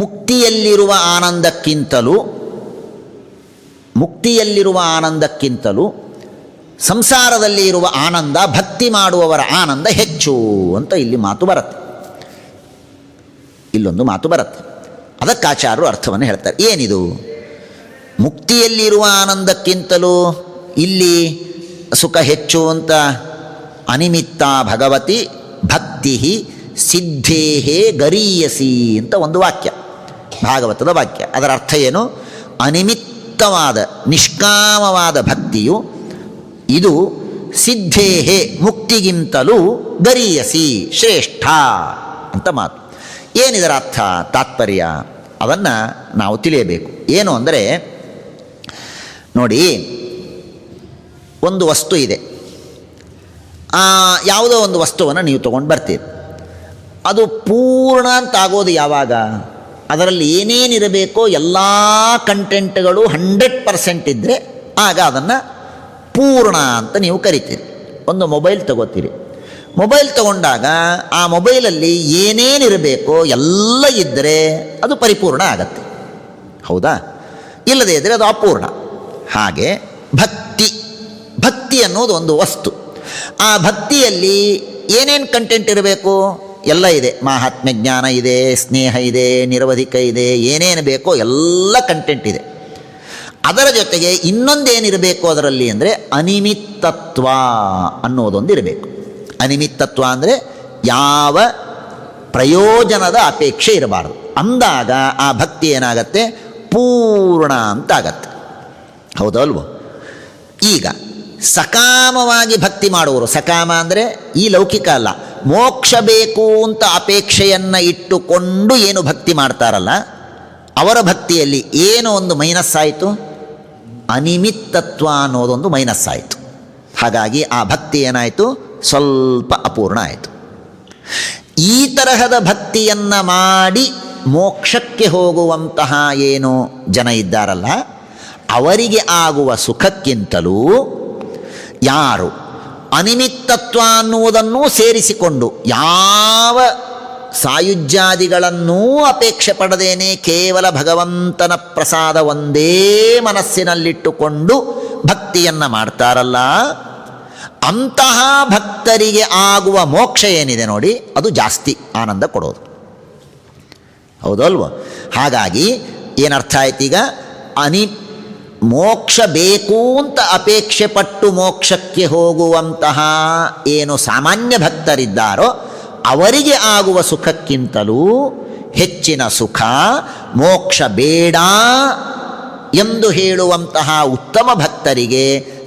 ಮುಕ್ತಿಯಲ್ಲಿರುವ ಆನಂದಕ್ಕಿಂತಲೂ ಸಂಸಾರದಲ್ಲಿ ಇರುವ ಆನಂದ, ಭಕ್ತಿ ಮಾಡುವವರ ಆನಂದ ಹೆಚ್ಚು ಅಂತ ಇಲ್ಲಿ ಮಾತು ಬರುತ್ತೆ. ಇಲ್ಲೊಂದು ಮಾತು ಬರುತ್ತೆ. ಅದಕ್ಕಾಚಾರ್ಯರು ಅರ್ಥವನ್ನು ಹೇಳ್ತಾರೆ. ಏನಿದು? ಮುಕ್ತಿಯಲ್ಲಿರುವ ಆನಂದಕ್ಕಿಂತಲೂ ಇಲ್ಲಿ ಸುಖ ಹೆಚ್ಚು ಅಂತ. ಅನಿಮಿತ್ತ ಭಗವತಿ ಭಕ್ತಿ ಸಿದ್ಧೇಹೇ ಗರೀಯಸಿ ಅಂತ ಒಂದು ವಾಕ್ಯ, ಭಾಗವತದ ವಾಕ್ಯ. ಅದರ ಅರ್ಥ ಏನು? ಅನಿಮಿತ್ತವಾದ ನಿಷ್ಕಾಮವಾದ ಭಕ್ತಿಯು ಇದು ಸಿದ್ಧೇಹೇ ಮುಕ್ತಿಗಿಂತಲೂ ಗರೀಯಸಿ ಶ್ರೇಷ್ಠ ಅಂತ ಮಾತು. ಏನಿದರ ಅರ್ಥ, ತಾತ್ಪರ್ಯ? ಅವನ್ನು ನಾವು ತಿಳಿಯಬೇಕು. ಏನು ಅಂದರೆ ನೋಡಿ, ಒಂದು ವಸ್ತು ಇದೆ. ಯಾವುದೋ ಒಂದು ವಸ್ತುವನ್ನು ನೀವು ತೊಗೊಂಡು ಬರ್ತೀರಿ. ಅದು ಪೂರ್ಣ ಅಂತಾಗೋದು ಯಾವಾಗ? ಅದರಲ್ಲಿ ಏನೇನಿರಬೇಕೋ ಎಲ್ಲ ಕಂಟೆಂಟ್ಗಳು 100% ಇದ್ದರೆ ಆಗ ಅದನ್ನು ಪೂರ್ಣ ಅಂತ ನೀವು ಕರಿತೀರಿ. ಒಂದು ಮೊಬೈಲ್ ತಗೋತೀರಿ. ಮೊಬೈಲ್ ತಗೊಂಡಾಗ ಆ ಮೊಬೈಲಲ್ಲಿ ಏನೇನಿರಬೇಕೋ ಎಲ್ಲ ಇದ್ದರೆ ಅದು ಪರಿಪೂರ್ಣ ಆಗತ್ತೆ. ಹೌದಾ? ಇಲ್ಲದೇ ಇದ್ದರೆ ಅದು ಅಪೂರ್ಣ. ಹಾಗೆ ಭಕ್ತಿ ಅನ್ನೋದು ಒಂದು ವಸ್ತು. ಆ ಭಕ್ತಿಯಲ್ಲಿ ಏನೇನು ಕಂಟೆಂಟ್ ಇರಬೇಕು? ಎಲ್ಲ ಇದೆ. ಮಾಹಾತ್ಮ್ಯ ಜ್ಞಾನ ಇದೆ, ಸ್ನೇಹ ಇದೆ, ನಿರವಧಿಕ ಇದೆ, ಏನೇನು ಬೇಕೋ ಎಲ್ಲ ಕಂಟೆಂಟ್ ಇದೆ. ಅದರ ಜೊತೆಗೆ ಇನ್ನೊಂದೇನಿರಬೇಕು ಅದರಲ್ಲಿ ಅಂದರೆ ಅನಿಮಿತ್ತತ್ವ ಅನ್ನೋದೊಂದು ಇರಬೇಕು. ಅನಿಮಿತ್ತತ್ವ ಅಂದರೆ ಯಾವ ಪ್ರಯೋಜನದ ಅಪೇಕ್ಷೆ ಇರಬಾರ್ದು. ಅಂದಾಗ ಆ ಭಕ್ತಿ ಏನಾಗತ್ತೆ? ಪೂರ್ಣ ಅಂತ ಆಗತ್ತೆ. ಹೌದಲ್ವೋ? ಈಗ ಸಕಾಮವಾಗಿ ಭಕ್ತಿ ಮಾಡುವರು, ಸಕಾಮ ಅಂದರೆ ಈ ಲೌಕಿಕ ಅಲ್ಲ, ಮೋಕ್ಷ ಬೇಕು ಅಂತ ಅಪೇಕ್ಷೆಯನ್ನು ಇಟ್ಟುಕೊಂಡು ಏನು ಭಕ್ತಿ ಮಾಡ್ತಾರಲ್ಲ, ಅವರ ಭಕ್ತಿಯಲ್ಲಿ ಏನು ಒಂದು ಮೈನಸ್ ಆಯಿತು? ಅನಿಮಿತ್ತತ್ವ ಅನ್ನೋದೊಂದು ಮೈನಸ್ ಆಯಿತು. ಹಾಗಾಗಿ ಆ ಭಕ್ತಿ ಏನಾಯಿತು? ಸ್ವಲ್ಪ ಅಪೂರ್ಣ ಆಯಿತು. ಈ ತರಹದ ಭಕ್ತಿಯನ್ನು ಮಾಡಿ ಮೋಕ್ಷಕ್ಕೆ ಹೋಗುವಂತಹ ಏನು ಜನ ಇದ್ದಾರಲ್ಲ, ಅವರಿಗೆ ಆಗುವ ಸುಖಕ್ಕಿಂತಲೂ ಯಾರು ಅನಿಮಿತ್ತತ್ವ ಅನ್ನುವುದನ್ನೂ ಸೇರಿಸಿಕೊಂಡು ಯಾವ ಸಾಯುಜ್ಯಾದಿಗಳನ್ನೂ ಅಪೇಕ್ಷೆ ಪಡದೇನೆ ಕೇವಲ ಭಗವಂತನ ಪ್ರಸಾದ ಒಂದೇ ಮನಸ್ಸಿನಲ್ಲಿಟ್ಟುಕೊಂಡು ಭಕ್ತಿಯನ್ನು ಮಾಡ್ತಾರಲ್ಲ, ಅಂತಹ ಭಕ್ತರಿಗೆ ಆಗುವ ಮೋಕ್ಷ ಏನಿದೆ ನೋಡಿ, ಅದು ಜಾಸ್ತಿ ಆನಂದ ಕೊಡೋದು. ಹೌದಲ್ವ? ಹಾಗಾಗಿ ಏನರ್ಥ ಆಯ್ತೀಗ? ಮೋಕ್ಷ ಬೇಕು ಅಂತ ಅಪೇಕ್ಷೆ ಪಟ್ಟು ಮೋಕ್ಷಕ್ಕೆ ಹೋಗುವಂತಹ ಏನು ಸಾಮಾನ್ಯ ಭಕ್ತರಿದ್ದಾರೋ ಅವರಿಗೆ ಆಗುವ ಸುಖಕ್ಕಿಂತಲೂ ಹೆಚ್ಚಿನ ಸುಖ ಮೋಕ್ಷ ಬೇಡ ಎಂದು ಹೇಳುವಂತಹ ಉತ್ತಮ ಭಕ್ತರಿಗೆ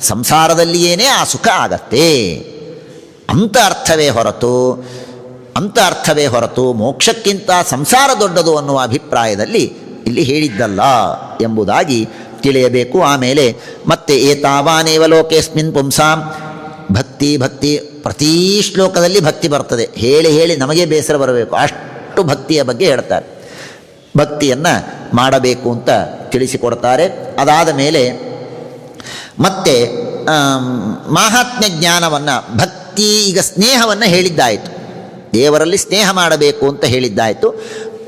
ಸಂಸಾರದಲ್ಲಿಯೇ ಆ ಸುಖ ಆಗತ್ತೆ ಅಂತ ಅರ್ಥವೇ ಹೊರತು ಮೋಕ್ಷಕ್ಕಿಂತ ಸಂಸಾರ ದೊಡ್ಡದು ಅನ್ನುವ ಅಭಿಪ್ರಾಯದಲ್ಲಿ ಇಲ್ಲಿ ಹೇಳಿದ್ದಲ್ಲ ಎಂಬುದಾಗಿ ತಿಳಿಯಬೇಕು. ಆಮೇಲೆ ಮತ್ತೆ ಏತಾವಾನೇವ ಲೋಕೇಸ್ಮಿನ್ ಪುಂಸಾಂ ಭಕ್ತಿ ಪ್ರತೀ ಶ್ಲೋಕದಲ್ಲಿ ಭಕ್ತಿ ಬರ್ತದೆ. ಹೇಳಿ ನಮಗೆ ಬೇಸರ ಬರಬೇಕು, ಅಷ್ಟು ಭಕ್ತಿಯ ಬಗ್ಗೆ ಹೇಳ್ತಾರೆ. ಭಕ್ತಿಯನ್ನು ಮಾಡಬೇಕು ಅಂತ ತಿಳಿಸಿಕೊಡ್ತಾರೆ. ಅದಾದ ಮೇಲೆ ಮತ್ತೆ ಮಾಹಾತ್ಮ್ಯ ಜ್ಞಾನವನ್ನು, ಭಕ್ತಿ, ಈಗ ಸ್ನೇಹವನ್ನು ಹೇಳಿದ್ದಾಯಿತು, ದೇವರಲ್ಲಿ ಸ್ನೇಹ ಮಾಡಬೇಕು ಅಂತ ಹೇಳಿದ್ದಾಯಿತು.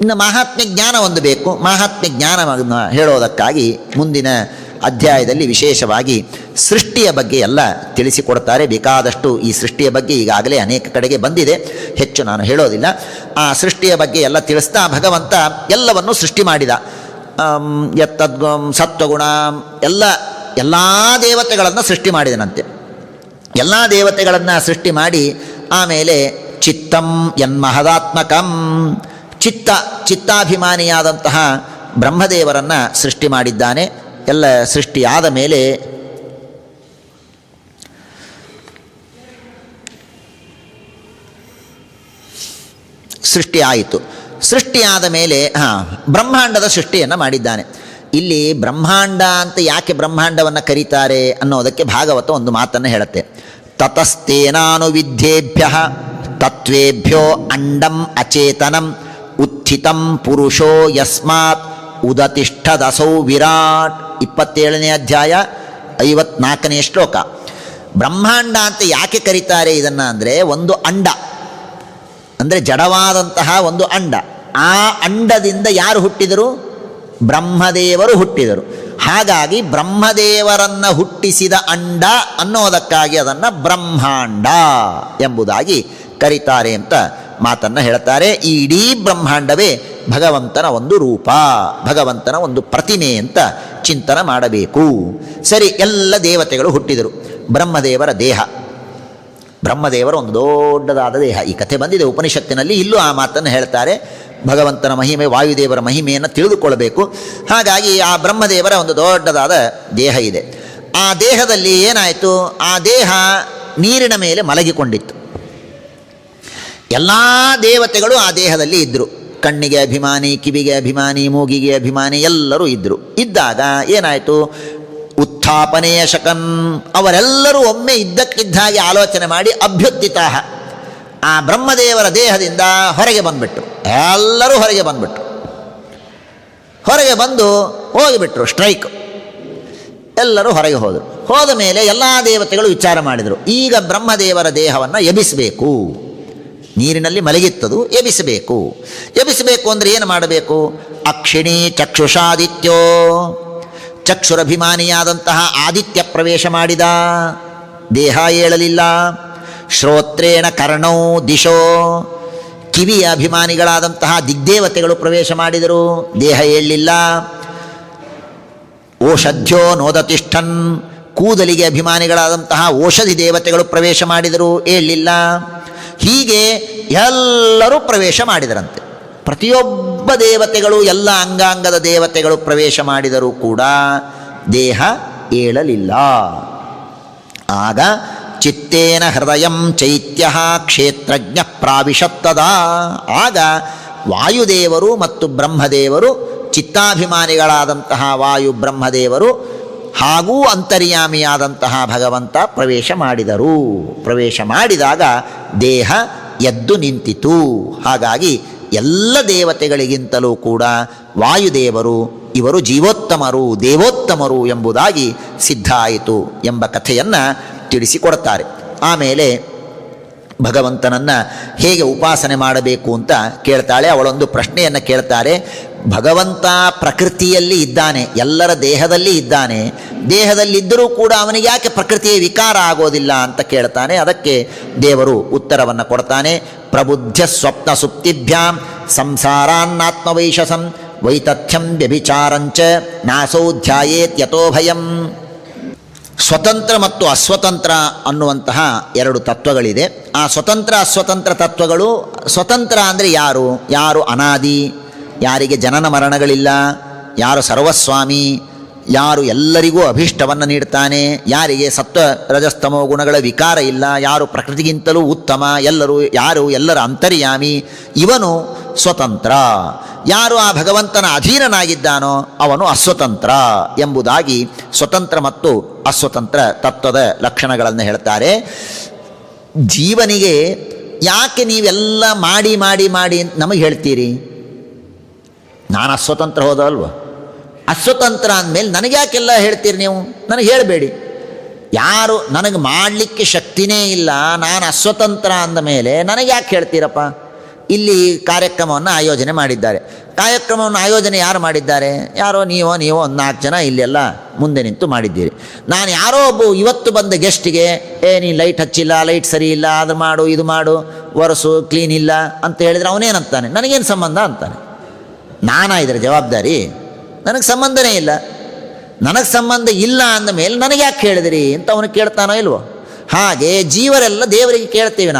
ಇನ್ನು ಮಾಹಾತ್ಮ್ಯ ಜ್ಞಾನ ಒಂದು ಬೇಕು. ಮಾಹಾತ್ಮ್ಯ ಜ್ಞಾನವನ್ನು ಹೇಳೋದಕ್ಕಾಗಿ ಮುಂದಿನ ಅಧ್ಯಾಯದಲ್ಲಿ ವಿಶೇಷವಾಗಿ ಸೃಷ್ಟಿಯ ಬಗ್ಗೆ ಎಲ್ಲ ತಿಳಿಸಿಕೊಡ್ತಾರೆ. ಬೇಕಾದಷ್ಟು ಈ ಸೃಷ್ಟಿಯ ಬಗ್ಗೆ ಈಗಾಗಲೇ ಅನೇಕ ಕಡೆಗೆ ಬಂದಿದೆ, ಹೆಚ್ಚು ನಾನು ಹೇಳೋದಿಲ್ಲ. ಆ ಸೃಷ್ಟಿಯ ಬಗ್ಗೆ ಎಲ್ಲ ತಿಳಿಸ್ತಾ ಭಗವಂತ ಎಲ್ಲವನ್ನು ಸೃಷ್ಟಿ ಮಾಡಿದ. ಸತ್ವಗುಣ ಎಲ್ಲ ದೇವತೆಗಳನ್ನು ಸೃಷ್ಟಿ ಮಾಡಿದನಂತೆ. ಎಲ್ಲ ದೇವತೆಗಳನ್ನು ಸೃಷ್ಟಿ ಮಾಡಿ ಆಮೇಲೆ ಚಿತ್ತಂ ಯನ್ಮಹದಾತ್ಮಕಂ, ಚಿತ್ತಾಭಿಮಾನಿಯಾದಂತಹ ಬ್ರಹ್ಮದೇವರನ್ನು ಸೃಷ್ಟಿ ಮಾಡಿದ್ದಾನೆ. ಎಲ್ಲ ಸೃಷ್ಟಿಯಾದ ಮೇಲೆ ಸೃಷ್ಟಿಯಾದ ಮೇಲೆ ಬ್ರಹ್ಮಾಂಡದ ಸೃಷ್ಟಿಯನ್ನು ಮಾಡಿದ್ದಾನೆ. ಇಲ್ಲಿ ಬ್ರಹ್ಮಾಂಡ ಅಂತ ಯಾಕೆ ಬ್ರಹ್ಮಾಂಡವನ್ನು ಕರೀತಾರೆ ಅನ್ನೋದಕ್ಕೆ ಭಾಗವತ ಒಂದು ಮಾತನ್ನು ಹೇಳುತ್ತೆ. ತತಸ್ತೇನಾನುವಿದ್ಯೇಭ್ಯ ತತ್ವೇಭ್ಯೋ ಅಂಡಂ ಅಚೇತನಂ ಉತ್ಥಿತಂ ಪುರುಷೋ ಯಸ್ಮಾತ್ ಉದತಿಷ್ಠದಸೌ ವಿರಾಟ್. 27ನೇ ಅಧ್ಯಾಯ 54ನೇ ಶ್ಲೋಕ. ಬ್ರಹ್ಮಾಂಡ ಅಂತ ಯಾಕೆ ಕರೀತಾರೆ ಇದನ್ನು ಅಂದರೆ, ಒಂದು ಅಂಡ ಅಂದರೆ ಜಡವಾದಂತಹ ಒಂದು ಅಂಡ, ಆ ಅಂಡದಿಂದ ಯಾರು ಹುಟ್ಟಿದರು? ಬ್ರಹ್ಮದೇವರು ಹುಟ್ಟಿದರು. ಹಾಗಾಗಿ ಬ್ರಹ್ಮದೇವರನ್ನು ಹುಟ್ಟಿಸಿದ ಅಂಡ ಅನ್ನೋದಕ್ಕಾಗಿ ಅದನ್ನು ಬ್ರಹ್ಮಾಂಡ ಎಂಬುದಾಗಿ ಕರೀತಾರೆ ಅಂತ ಮಾತನ್ನು ಹೇಳ್ತಾರೆ. ಈ ಇಡೀ ಬ್ರಹ್ಮಾಂಡವೇ ಭಗವಂತನ ಒಂದು ರೂಪ, ಭಗವಂತನ ಒಂದು ಪ್ರತಿಮೆ ಅಂತ ಚಿಂತನೆ ಮಾಡಬೇಕು. ಸರಿ, ಎಲ್ಲ ದೇವತೆಗಳು ಹುಟ್ಟಿದರು. ಬ್ರಹ್ಮದೇವರ ದೇಹ, ಬ್ರಹ್ಮದೇವರ ಒಂದು ದೊಡ್ಡದಾದ ದೇಹ. ಈ ಕಥೆ ಬಂದಿದೆ ಉಪನಿಷತ್ತಿನಲ್ಲಿ, ಇಲ್ಲೂ ಆ ಮಾತನ್ನು ಹೇಳ್ತಾರೆ. ಭಗವಂತನ ಮಹಿಮೆ, ವಾಯುದೇವರ ಮಹಿಮೆಯನ್ನು ತಿಳಿದುಕೊಳ್ಳಬೇಕು. ಹಾಗಾಗಿ ಆ ಬ್ರಹ್ಮದೇವರ ಒಂದು ದೊಡ್ಡದಾದ ದೇಹ ಇದೆ. ಆ ದೇಹದಲ್ಲಿ ಏನಾಯಿತು? ಆ ದೇಹ ನೀರಿನ ಮೇಲೆ ಮಲಗಿಕೊಂಡಿತ್ತು. ಎಲ್ಲ ದೇವತೆಗಳು ಆ ದೇಹದಲ್ಲಿ ಇದ್ದರು. ಕಣ್ಣಿಗೆ ಅಭಿಮಾನಿ, ಕಿವಿಗೆ ಅಭಿಮಾನಿ, ಮೂಗಿಗೆ ಅಭಿಮಾನಿ ಎಲ್ಲರೂ ಇದ್ದರು. ಇದ್ದಾಗ ಏನಾಯಿತು? ಉತ್ಥಾಪನೆಯ ಶಕನ್, ಅವರೆಲ್ಲರೂ ಒಮ್ಮೆ ಇದ್ದಕ್ಕಿದ್ದ ಹಾಗೆ ಆಲೋಚನೆ ಮಾಡಿ ಅಭ್ಯುತ್ಥಿತಾಹ, ಆ ಬ್ರಹ್ಮದೇವರ ದೇಹದಿಂದ ಹೊರಗೆ ಬಂದುಬಿಟ್ರು. ಎಲ್ಲರೂ ಹೊರಗೆ ಬಂದುಬಿಟ್ರು. ಹೊರಗೆ ಬಂದು ಹೋಗಿಬಿಟ್ರು, ಸ್ಟ್ರೈಕ್. ಎಲ್ಲರೂ ಹೊರಗೆ ಹೋದರು. ಹೋದ ಮೇಲೆ ಎಲ್ಲ ದೇವತೆಗಳು ವಿಚಾರ ಮಾಡಿದರು, ಈಗ ಬ್ರಹ್ಮದೇವರ ದೇಹವನ್ನು ಎಬ್ಬಿಸಬೇಕು. ನೀರಿನಲ್ಲಿ ಮಲಗಿತ್ತದು, ಎಬ್ಬಿಸಬೇಕು. ಎಬ್ಬಿಸಬೇಕು ಅಂದರೆ ಏನು ಮಾಡಬೇಕು? ಅಕ್ಷಿಣಿ ಚಕ್ಷುಷಾದಿತ್ಯೋ, ಚಕ್ಷುರಭಿಮಾನಿಯಾದಂತಹ ಆದಿತ್ಯ ಪ್ರವೇಶ ಮಾಡಿದ, ದೇಹ ಏಳಲಿಲ್ಲ. ಶ್ರೋತ್ರೇಣ ಕರ್ಣೌ ದಿಶೋ, ಕಿವಿಯ ಅಭಿಮಾನಿಗಳಾದಂತಹ ದಿಗ್ದೇವತೆಗಳು ಪ್ರವೇಶ ಮಾಡಿದರು, ದೇಹ ಏಳಲಿಲ್ಲ. ಓಷಧ್ಯ ನೋದತಿಷ್ಠನ್, ಕೂದಲಿಗೆ ಅಭಿಮಾನಿಗಳಾದಂತಹ ಔಷಧಿ ದೇವತೆಗಳು ಪ್ರವೇಶ ಮಾಡಿದರು, ಏಳಲಿಲ್ಲ. ಹೀಗೆ ಎಲ್ಲರೂ ಪ್ರವೇಶ ಮಾಡಿದರಂತೆ. ಪ್ರತಿಯೊಬ್ಬ ದೇವತೆಗಳು, ಎಲ್ಲ ಅಂಗಾಂಗದ ದೇವತೆಗಳು ಪ್ರವೇಶ ಮಾಡಿದರೂ ಕೂಡ ದೇಹ ಏಳಲಿಲ್ಲ. ಆಗ ಚಿತ್ತೇನ ಹೃದಯಂ ಚೈತ್ಯ ಕ್ಷೇತ್ರಜ್ಞ ಪ್ರಾವಿಶತ್ತದ, ಆಗ ವಾಯುದೇವರು ಮತ್ತು ಬ್ರಹ್ಮದೇವರು, ಚಿತ್ತಾಭಿಮಾನಿಗಳಾದಂತಹ ವಾಯು ಬ್ರಹ್ಮದೇವರು ಹಾಗೂ ಅಂತರ್ಯಾಮಿಯಾದಂತಹ ಭಗವಂತ ಪ್ರವೇಶ ಮಾಡಿದರು. ಪ್ರವೇಶ ಮಾಡಿದಾಗ ದೇಹ ಎದ್ದು ನಿಂತಿತು. ಹಾಗಾಗಿ ಎಲ್ಲ ದೇವತೆಗಳಿಗಿಂತಲೂ ಕೂಡ ವಾಯುದೇವರು ಇವರು ಜೀವೋತ್ತಮರು, ದೇವೋತ್ತಮರು ಎಂಬುದಾಗಿ ಸಿದ್ಧ ಆಯಿತು ಎಂಬ ಕಥೆಯನ್ನು ತಿಳಿಸಿಕೊಡ್ತಾರೆ. ಆಮೇಲೆ ಭಗವಂತನನ್ನು ಹೇಗೆ ಉಪಾಸನೆ ಮಾಡಬೇಕು ಅಂತ ಕೇಳ್ತಾಳೆ. ಅವಳೊಂದು ಪ್ರಶ್ನೆಯನ್ನು ಕೇಳ್ತಾರೆ. ಭಗವಂತ ಪ್ರಕೃತಿಯಲ್ಲಿ ಇದ್ದಾನೆ, ಎಲ್ಲರ ದೇಹದಲ್ಲಿ ಇದ್ದಾನೆ, ದೇಹದಲ್ಲಿದ್ದರೂ ಕೂಡ ಅವನಿಗೆ ಯಾಕೆ ಪ್ರಕೃತಿಯ ವಿಕಾರ ಆಗೋದಿಲ್ಲ ಅಂತ ಕೇಳ್ತಾನೆ. ಅದಕ್ಕೆ ದೇವರು ಉತ್ತರವನ್ನು ಕೊಡ್ತಾನೆ. ಪ್ರಬುದ್ಧ ಸ್ವಪ್ನ ಸುಪ್ತಿಭ್ಯಾಂ ಸಂಸಾರಾನ್ನಾತ್ಮವೈಶಸಂ ವೈತಥ್ಯಂ ವ್ಯಭಿಚಾರಂಚ ನಾಸೌ ಧ್ಯಾಯೇತ್ಯತೋ ಭಯಂ. ಸ್ವತಂತ್ರ ಮತ್ತು ಅಸ್ವತಂತ್ರ ಅನ್ನುವಂತಹ ಎರಡು ತತ್ವಗಳಿದೆ. ಆ ಸ್ವತಂತ್ರ ಅಸ್ವತಂತ್ರ ತತ್ವಗಳು, ಸ್ವತಂತ್ರ ಅಂದರೆ ಯಾರು? ಯಾರು ಅನಾದಿ, ಯಾರಿಗೆ ಜನನ ಮರಣಗಳಿಲ್ಲ, ಯಾರು ಸರ್ವಸ್ವಾಮಿ, ಯಾರು ಎಲ್ಲರಿಗೂ ಅಭೀಷ್ಟವನ್ನು ನೀಡ್ತಾನೆ, ಯಾರಿಗೆ ಸತ್ವ ರಜಸ್ತಮೋ ಗುಣಗಳ ವಿಕಾರ ಇಲ್ಲ, ಯಾರು ಪ್ರಕೃತಿಗಿಂತಲೂ ಉತ್ತಮ, ಯಾರು ಎಲ್ಲರ ಅಂತರ್ಯಾಮಿ, ಇವನು ಸ್ವತಂತ್ರ. ಯಾರು ಆ ಭಗವಂತನ ಅಧೀನನಾಗಿದ್ದಾನೋ ಅವನು ಅಸ್ವತಂತ್ರ ಎಂಬುದಾಗಿ ಸ್ವತಂತ್ರ ಮತ್ತು ಅಸ್ವತಂತ್ರ ತತ್ವದ ಲಕ್ಷಣಗಳನ್ನು ಹೇಳ್ತಾರೆ. ಜೀವನಿಗೆ ಯಾಕೆ ನೀವೆಲ್ಲ ಮಾಡಿ ಮಾಡಿ ಮಾಡಿ ನಮಗೆ ಹೇಳ್ತೀರಿ? ನಾನು ಅಸ್ವತಂತ್ರ ಹೋದಲ್ವ? ಅಸ್ವತಂತ್ರ ಅಂದಮೇಲೆ ನನಗೆ ಯಾಕೆಲ್ಲ ಹೇಳ್ತೀರಿ ನೀವು? ನನಗೆ ಹೇಳಬೇಡಿ. ಯಾರು ನನಗೆ ಮಾಡಲಿಕ್ಕೆ ಶಕ್ತಿನೇ ಇಲ್ಲ, ನಾನು ಅಸ್ವತಂತ್ರ ಅಂದ ಮೇಲೆ ನನಗೆ ಯಾಕೆ ಹೇಳ್ತೀರಪ್ಪ? ಇಲ್ಲಿ ಕಾರ್ಯಕ್ರಮವನ್ನು ಆಯೋಜನೆ ಮಾಡಿದ್ದಾರೆ. ಕಾರ್ಯಕ್ರಮವನ್ನು ಆಯೋಜನೆ ಯಾರು ಮಾಡಿದ್ದಾರೆ? ಯಾರೋ ನೀವೋ ಒಂದು 4 ಜನ ಇಲ್ಲೆಲ್ಲ ಮುಂದೆ ನಿಂತು ಮಾಡಿದ್ದೀರಿ. ನಾನು ಯಾರೋ ಒಬ್ಬ ಇವತ್ತು ಬಂದ ಗೆಸ್ಟಿಗೆ ನೀನು ಲೈಟ್ ಹಚ್ಚಿಲ್ಲ, ಲೈಟ್ ಸರಿ ಇಲ್ಲ, ಅದು ಮಾಡು, ಇದು ಮಾಡು, ಒರೆಸು, ಕ್ಲೀನ್ ಇಲ್ಲ ಅಂತ ಹೇಳಿದರೆ ಅವನೇನಂತಾನೆ? ನನಗೇನು ಸಂಬಂಧ ಅಂತಾನೆ. ನಾನಾ ಇದರ ಜವಾಬ್ದಾರಿ? ನನಗೆ ಸಂಬಂಧನೇ ಇಲ್ಲ. ನನಗೆ ಸಂಬಂಧ ಇಲ್ಲ ಅಂದ ಮೇಲೆ ನನಗೆ ಯಾಕೆ ಹೇಳಿದಿರಿ ಅಂತ ಅವನು ಕೇಳ್ತಾನೋ ಇಲ್ವೋ? ಹಾಗೆ ಜೀವರೆಲ್ಲ ದೇವರಿಗೆ ಕೇಳ್ತೇವೆ,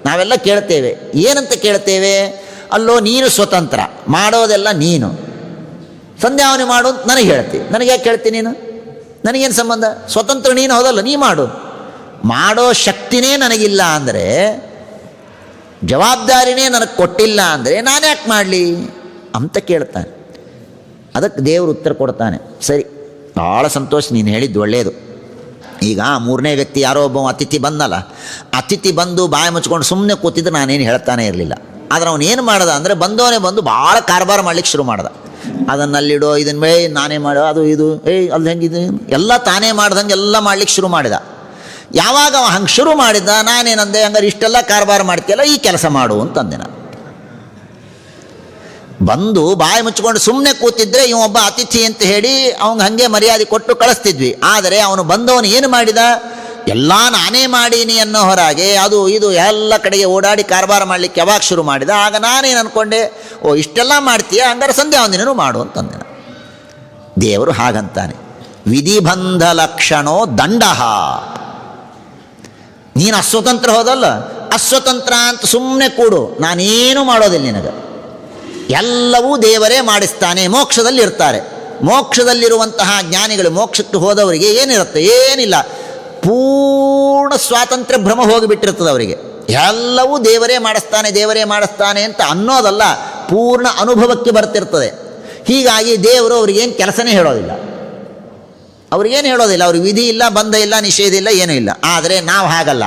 ನಾವೆಲ್ಲ ಕೇಳ್ತೇವೆ. ಏನಂತ ಕೇಳ್ತೇವೆ? ಅಲ್ಲೋ ನೀನು ಸ್ವತಂತ್ರ, ಮಾಡೋದೆಲ್ಲ ನೀನು, ಸಂಧ್ಯಾವನೆ ಮಾಡು ಅಂತ ನನಗೆ ಹೇಳ್ತೀವಿ. ನನಗೆ ಯಾಕೆ ಹೇಳ್ತೀನಿ ನೀನು? ನನಗೇನು ಸಂಬಂಧ? ಸ್ವತಂತ್ರ ನೀನು ಹೋದಲ್ಲ, ನೀ ಮಾಡೋ ಶಕ್ತಿನೇ ನನಗಿಲ್ಲ ಅಂದರೆ, ಜವಾಬ್ದಾರಿನೇ ನನಗೆ ಕೊಟ್ಟಿಲ್ಲ ಅಂದರೆ ನಾನು ಯಾಕೆ ಮಾಡಲಿ ಅಂತ ಕೇಳ್ತಾನೆ. ಅದಕ್ಕೆ ದೇವರು ಉತ್ತರ ಕೊಡ್ತಾನೆ. ಸರಿ, ಭಾಳ ಸಂತೋಷ, ನೀನು ಹೇಳಿದ್ದು ಒಳ್ಳೆಯದು. ಈಗ 3ನೇ ವ್ಯಕ್ತಿ ಯಾರೋ ಒಬ್ಬ ಅತಿಥಿ ಬಂದಲ್ಲ, ಅತಿಥಿ ಬಂದು ಬಾಯಿ ಮುಚ್ಕೊಂಡು ಸುಮ್ಮನೆ ಕೂತಿದ್ರೆ ನಾನೇನು ಹೇಳ್ತಾನೆ ಇರಲಿಲ್ಲ. ಆದರೆ ಅವನೇನು ಮಾಡ್ದ ಅಂದರೆ ಬಂದವನೇ ಬಂದು ಭಾಳ ಕಾರ್ಬಾರ ಮಾಡ್ಲಿಕ್ಕೆ ಶುರು ಮಾಡ್ದ. ಅದನ್ನಲ್ಲಿಡೋ, ಇದನ್ನ ನಾನೇ ಮಾಡೋ, ಅದು ಇದು ಅಲ್ಲಿ ಹೆಂಗಿದೆ ಎಲ್ಲ ತಾನೇ ಮಾಡ್ದಂಗೆ ಎಲ್ಲ ಮಾಡ್ಲಿಕ್ಕೆ ಶುರು ಮಾಡಿದ. ಯಾವಾಗ ಅವ ಹಂಗೆ ಶುರು ಮಾಡಿದ್ದ, ನಾನೇನಂದೆ, ಹಂಗಾರೆ ಇಷ್ಟೆಲ್ಲ ಕಾರ್ಬಾರ ಮಾಡ್ತೀಯಲ್ಲ, ಈ ಕೆಲಸ ಮಾಡು ಅಂತಂದೆ ನಾನು. ಬಂದು ಬಾಯಿ ಮುಚ್ಕೊಂಡು ಸುಮ್ಮನೆ ಕೂತಿದ್ರೆ ಇವೊಬ್ಬ ಅತಿಥಿ ಅಂತ ಹೇಳಿ ಅವನಿಗೆ ಹಾಗೆ ಮರ್ಯಾದೆ ಕೊಟ್ಟು ಕಳಿಸ್ತಿದ್ವಿ. ಆದರೆ ಅವನು ಬಂದವನು ಏನು ಮಾಡಿದ? ಎಲ್ಲ ನಾನೇ ಮಾಡೀನಿ ಅನ್ನೋ ಹೊರಗೆ ಅದು ಇದು ಎಲ್ಲ ಕಡೆಗೆ ಓಡಾಡಿ ಕಾರಬಾರ ಮಾಡಲಿಕ್ಕೆ ಯಾವಾಗ ಶುರು ಮಾಡಿದ? ಆಗ ನಾನೇನು ಅಂದ್ಕೊಂಡೆ, ಓ ಇಷ್ಟೆಲ್ಲ ಮಾಡ್ತೀಯ, ಹಂಗಾರೆ ಸಂಧ್ಯಾ ವಂದನೆನೂ ಮಾಡು ಅಂತಂದೆ. ದೇವರು ಹಾಗಂತಾನೆ, ವಿಧಿಬಂಧ ಲಕ್ಷಣೋ ದಂಡಃ. ನೀನು ಅಸ್ವತಂತ್ರ ಹೋದಲ್ಲ, ಅಸ್ವತಂತ್ರ ಅಂತ ಸುಮ್ಮನೆ ಕೂಡು, ನಾನೇನು ಮಾಡೋದಿಲ್ಲ ನಿನಗೆ, ಎಲ್ಲವೂ ದೇವರೇ ಮಾಡಿಸ್ತಾನೆ. ಮೋಕ್ಷದಲ್ಲಿ ಇರ್ತಾರೆ. ಮೋಕ್ಷದಲ್ಲಿರುವಂತಹ ಜ್ಞಾನಿಗಳು, ಮೋಕ್ಷಕ್ಕೆ ಹೋದವರಿಗೆ ಏನಿರುತ್ತೆ? ಏನಿಲ್ಲ, ಪೂರ್ಣ ಸ್ವಾತಂತ್ರ್ಯ ಭ್ರಮ ಹೋಗಿಬಿಟ್ಟಿರ್ತದೆ ಅವರಿಗೆ. ಎಲ್ಲವೂ ದೇವರೇ ಮಾಡಿಸ್ತಾನೆ, ದೇವರೇ ಮಾಡಿಸ್ತಾನೆ ಅಂತ ಅನ್ನೋದಲ್ಲ, ಪೂರ್ಣ ಅನುಭವಕ್ಕೆ ಬರ್ತಿರ್ತದೆ. ಹೀಗಾಗಿ ದೇವರು ಅವ್ರಿಗೇನು ಕೆಲಸನೇ ಹೇಳೋದಿಲ್ಲ, ಅವ್ರಿಗೇನು ಹೇಳೋದಿಲ್ಲ. ಅವ್ರಿಗೆ ವಿಧಿ ಇಲ್ಲ, ಬಂಧ ಇಲ್ಲ, ನಿಷೇಧ ಇಲ್ಲ, ಏನೂ ಇಲ್ಲ. ಆದರೆ ನಾವು ಹಾಗಲ್ಲ.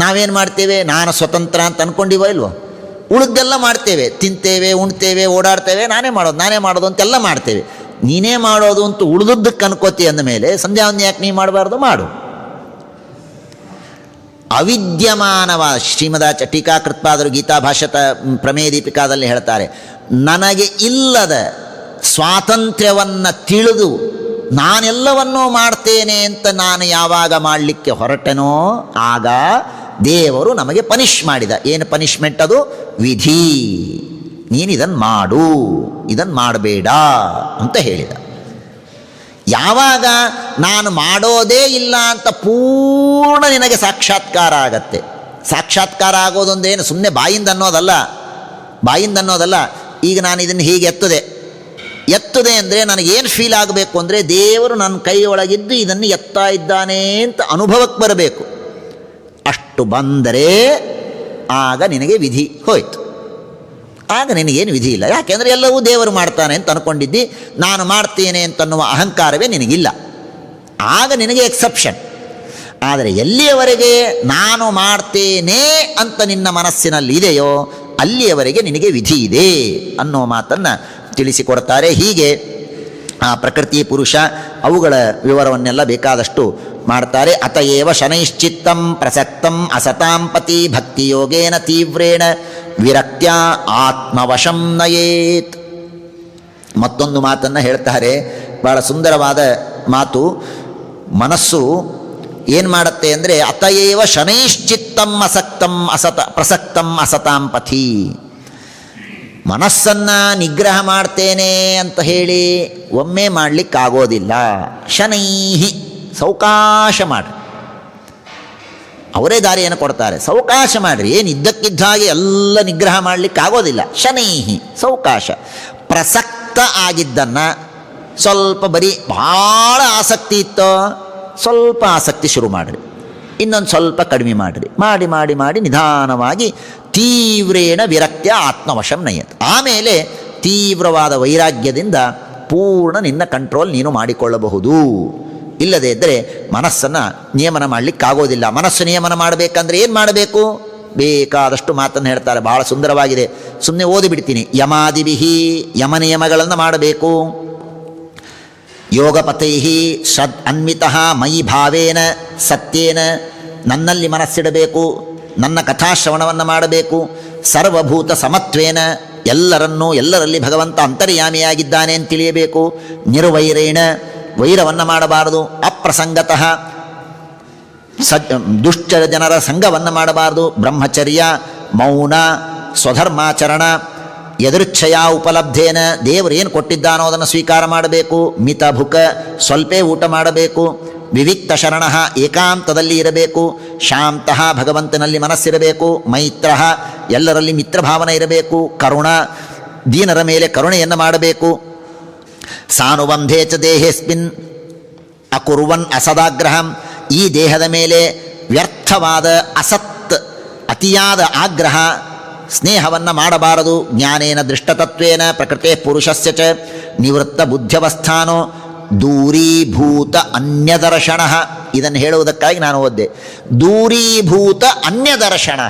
ನಾವೇನು ಮಾಡ್ತೇವೆ? ನಾನು ಸ್ವತಂತ್ರ ಅಂತ ಅಂದ್ಕೊಂಡಿವೋ ಇಲ್ವೋ? ಉಳಿದೆಲ್ಲ ಮಾಡ್ತೇವೆ, ತಿಂತೇವೆ, ಉಣ್ತೇವೆ, ಓಡಾಡ್ತೇವೆ, ನಾನೇ ಮಾಡೋದು ಅಂತೆಲ್ಲ ಮಾಡ್ತೇವೆ. ನೀನೇ ಮಾಡೋದು ಅಂತ ಉಳಿದದ್ದಕ್ಕೆ ಅನ್ಕೋತಿ ಅಂದ ಮೇಲೆ ಸಂಧ್ಯಾ ವಂದನೆ ಯಾಕೆ ನೀ ಮಾಡಬಾರ್ದು? ಮಾಡು. ಅವಿದ್ಯಮಾನವಾದ ಶ್ರೀಮದಾಚ ಟೀಕಾಕೃತ್ಪಾದರು ಗೀತಾ ಭಾಷ್ಯತ ಪ್ರಮೇಯ ದೀಪಿಕಾದಲ್ಲಿ ಹೇಳ್ತಾರೆ, ನನಗೆ ಇಲ್ಲದ ಸ್ವಾತಂತ್ರ್ಯವನ್ನು ತಿಳಿದು ನಾನೆಲ್ಲವನ್ನೂ ಮಾಡ್ತೇನೆ ಅಂತ ನಾನು ಯಾವಾಗ ಮಾಡಲಿಕ್ಕೆ ಹೊರಟೆನೋ ಆಗ ದೇವರು ನಮಗೆ ಪನಿಷ್ ಮಾಡಿದ. ಏನು ಪನಿಷ್ಮೆಂಟ್ ಅದು? ವಿಧಿ. ನೀನು ಇದನ್ನು ಮಾಡು, ಇದನ್ನು ಮಾಡಬೇಡ ಅಂತ ಹೇಳಿದ. ಯಾವಾಗ ನಾನು ಮಾಡೋದೇ ಇಲ್ಲ ಅಂತ ಪೂರ್ಣ ನಿನಗೆ ಸಾಕ್ಷಾತ್ಕಾರ ಆಗತ್ತೆ. ಸಾಕ್ಷಾತ್ಕಾರ ಆಗೋದೊಂದೇನು ಸುಮ್ಮನೆ ಬಾಯಿಂದ ಅನ್ನೋದಲ್ಲ. ಈಗ ನಾನು ಇದನ್ನು ಹೀಗೆ ಎತ್ತದೆ ಅಂದರೆ ನನಗೇನು ಫೀಲ್ ಆಗಬೇಕು ಅಂದರೆ, ದೇವರು ನನ್ನ ಕೈಯೊಳಗಿದ್ದು ಇದನ್ನು ಎತ್ತಾ ಇದ್ದಾನೆ ಅಂತ ಅನುಭವಕ್ಕೆ ಬರಬೇಕು. ಅಷ್ಟು ಬಂದರೆ ಆಗ ನಿನಗೆ ವಿಧಿ ಹೋಯ್ತು. ಆಗ ನಿನಗೇನು ವಿಧಿ ಇಲ್ಲ. ಯಾಕೆಂದರೆ ಎಲ್ಲವೂ ದೇವರು ಮಾಡ್ತಾನೆ ಅಂತ ಅಂದ್ಕೊಂಡಿದ್ದಿ. ನಾನು ಮಾಡ್ತೇನೆ ಅಂತನ್ನುವ ಅಹಂಕಾರವೇ ನಿನಗಿಲ್ಲ. ಆಗ ನಿನಗೆ ಎಕ್ಸೆಪ್ಷನ್. ಆದರೆ ಎಲ್ಲಿಯವರೆಗೆ ನಾನು ಮಾಡ್ತೇನೆ ಅಂತ ನಿನ್ನ ಮನಸ್ಸಿನಲ್ಲಿ ಇದೆಯೋ ಅಲ್ಲಿಯವರೆಗೆ ನಿನಗೆ ವಿಧಿ ಇದೆ ಅನ್ನೋ ಮಾತನ್ನು ತಿಳಿಸಿಕೊಡ್ತಾರೆ. ಹೀಗೆ ಆ ಪ್ರಕೃತಿ ಪುರುಷ ಅವುಗಳ ವಿವರವನ್ನೆಲ್ಲ ಬೇಕಾದಷ್ಟು ಮಾಡ್ತಾರೆ. ಅತಯೇವ ಶನೈಶ್ಚಿತ್ತಂ ಪ್ರಸಕ್ತಂ ಅಸತಾಂ ಪತಿ ಭಕ್ತಿಯೋಗೇನ ತೀವ್ರೇಣ ವಿರಕ್ತ್ಯ ಆತ್ಮವಶಂ ನಯೇತ್. ಮತ್ತೊಂದು ಮಾತನ್ನು ಹೇಳ್ತಾರೆ, ಭಾಳ ಸುಂದರವಾದ ಮಾತು. ಮನಸ್ಸು ಏನು ಮಾಡುತ್ತೆ ಅಂದರೆ, ಅತಯೇವ ಶನೈಶ್ಚಿತ್ತಂ ಪ್ರಸಕ್ತಂ ಅಸತಾಂ ಪಥಿ. ಮನಸ್ಸನ್ನು ನಿಗ್ರಹ ಮಾಡ್ತೇನೆ ಅಂತ ಹೇಳಿ ಒಮ್ಮೆ ಮಾಡಲಿಕ್ಕಾಗೋದಿಲ್ಲ. ಶನೈಹಿ, ಸಾವಕಾಶ ಮಾಡಿರಿ. ಅವರೇ ದಾರಿಯನ್ನು ಕೊಡ್ತಾರೆ. ಸಾವಕಾಶ ಮಾಡಿರಿ, ಏನು ಇದ್ದಕ್ಕಿದ್ದ ಹಾಗೆ ಎಲ್ಲ ನಿಗ್ರಹ ಮಾಡಲಿಕ್ಕಾಗೋದಿಲ್ಲ. ಶನೈಹಿ, ಸಾವಕಾಶ. ಪ್ರಸಕ್ತ ಆಗಿದ್ದನ್ನು ಸ್ವಲ್ಪ ಬರೀ ಭಾಳ ಆಸಕ್ತಿ ಇತ್ತೋ ಸ್ವಲ್ಪ ಆಸಕ್ತಿ ಶುರು ಮಾಡಿರಿ, ಇನ್ನೊಂದು ಸ್ವಲ್ಪ ಕಡಿಮೆ ಮಾಡಿರಿ. ಮಾಡಿ ಮಾಡಿ ಮಾಡಿ ನಿಧಾನವಾಗಿ ತೀವ್ರೇಣ ವಿರಕ್ತ್ಯ ಆತ್ಮವಶಂ ನಯತ್. ಆಮೇಲೆ ತೀವ್ರವಾದ ವೈರಾಗ್ಯದಿಂದ ಪೂರ್ಣ ನಿನ್ನ ಕಂಟ್ರೋಲ್ ನೀನು ಮಾಡಿಕೊಳ್ಳಬಹುದು. ಇಲ್ಲದೇ ಇದ್ದರೆ ಮನಸ್ಸನ್ನು ನಿಯಮನ ಮಾಡಲಿಕ್ಕಾಗೋದಿಲ್ಲ. ಮನಸ್ಸು ನಿಯಮನ ಮಾಡಬೇಕಂದ್ರೆ ಏನು ಮಾಡಬೇಕು? ಬೇಕಾದಷ್ಟು ಮಾತನ್ನು ಹೇಳ್ತಾರೆ, ಭಾಳ ಸುಂದರವಾಗಿದೆ. ಸುಮ್ಮನೆ ಓದಿಬಿಡ್ತೀನಿ. ಯಮಾದಿಭಿಹಿ, ಯಮನಿಯಮಗಳನ್ನು ಮಾಡಬೇಕು. ಯೋಗಪಥೈಹಿ ಶ್ರದ್ ಅನ್ವಿತಃ ಮಯಿ ಭಾವೇನ ಸತ್ಯೇನ, ನನ್ನಲ್ಲಿ ಮನಸ್ಸಿಡಬೇಕು, ನನ್ನ ಕಥಾಶ್ರವಣವನ್ನು ಮಾಡಬೇಕು. ಸರ್ವಭೂತ ಸಮತ್ವೇನ, ಎಲ್ಲರಲ್ಲಿ ಭಗವಂತ ಅಂತರ್ಯಾಮಿಯಾಗಿದ್ದಾನೆ ಅಂತ ತಿಳಿಯಬೇಕು. ನಿರ್ವೈರೇಣ, ವೈರವನ್ನು ಮಾಡಬಾರದು. ಅಪ್ರಸಂಗತಃ, ದುಷ್ಟ ಜನರ ಸಂಘವನ್ನು ಮಾಡಬಾರದು. ಬ್ರಹ್ಮಚರ್ಯ, ಮೌನ, ಸ್ವಧರ್ಮಾಚರಣ, ಯದೃಚ್ಛಯ ಉಪಲಬ್ಧೇನ, ದೇವರು ಏನು ಕೊಟ್ಟಿದ್ದಾನೋ ಅದನ್ನು ಸ್ವೀಕಾರ ಮಾಡಬೇಕು. ಮಿತಭುಕ, ಸ್ವಲ್ಪೇ ಊಟ ಮಾಡಬೇಕು. ವಿವಿಕ್ತ ಶರಣ, ಏಕಾಂತದಲ್ಲಿ ಇರಬೇಕು. ಶಾಂತಃ, ಭಗವಂತನಲ್ಲಿ ಮನಸ್ಸಿರಬೇಕು. ಮೈತ್ರ, ಎಲ್ಲರಲ್ಲಿ ಮಿತ್ರಭಾವನೆ ಇರಬೇಕು. ಕರುಣ, ದೀನರ ಮೇಲೆ ಕರುಣೆಯನ್ನು ಮಾಡಬೇಕು. ಸಾನುಬಂಧೇ ಚ ದೇಹೇಸ್ಮಿನ್ ಅಕುರ್ವನ್ ಅಸದಾಗ್ರಹಂ, ಈ ದೇಹದ ಮೇಲೆ ವ್ಯರ್ಥವಾದ ಅಸತ್ ಅತಿಯಾದ ಆಗ್ರಹ ಸ್ನೇಹವನ್ನು ಮಾಡಬಾರದು. ಜ್ಞಾನೇನ ದೃಷ್ಟತತ್ವೇನ ಪ್ರಕೃತೆ ಪುರುಷಸ್ಯ ಚ ನಿವೃತ್ತ ಬುದ್ಧ್ಯವಸ್ಥಾನೋ ದೂರೀಭೂತ ಅನ್ಯದರ್ಶನ. ಇದನ್ನು ಹೇಳುವುದಕ್ಕಾಗಿ ನಾನು ಓದ್ದೆ. ದೂರೀಭೂತ ಅನ್ಯದರ್ಶನ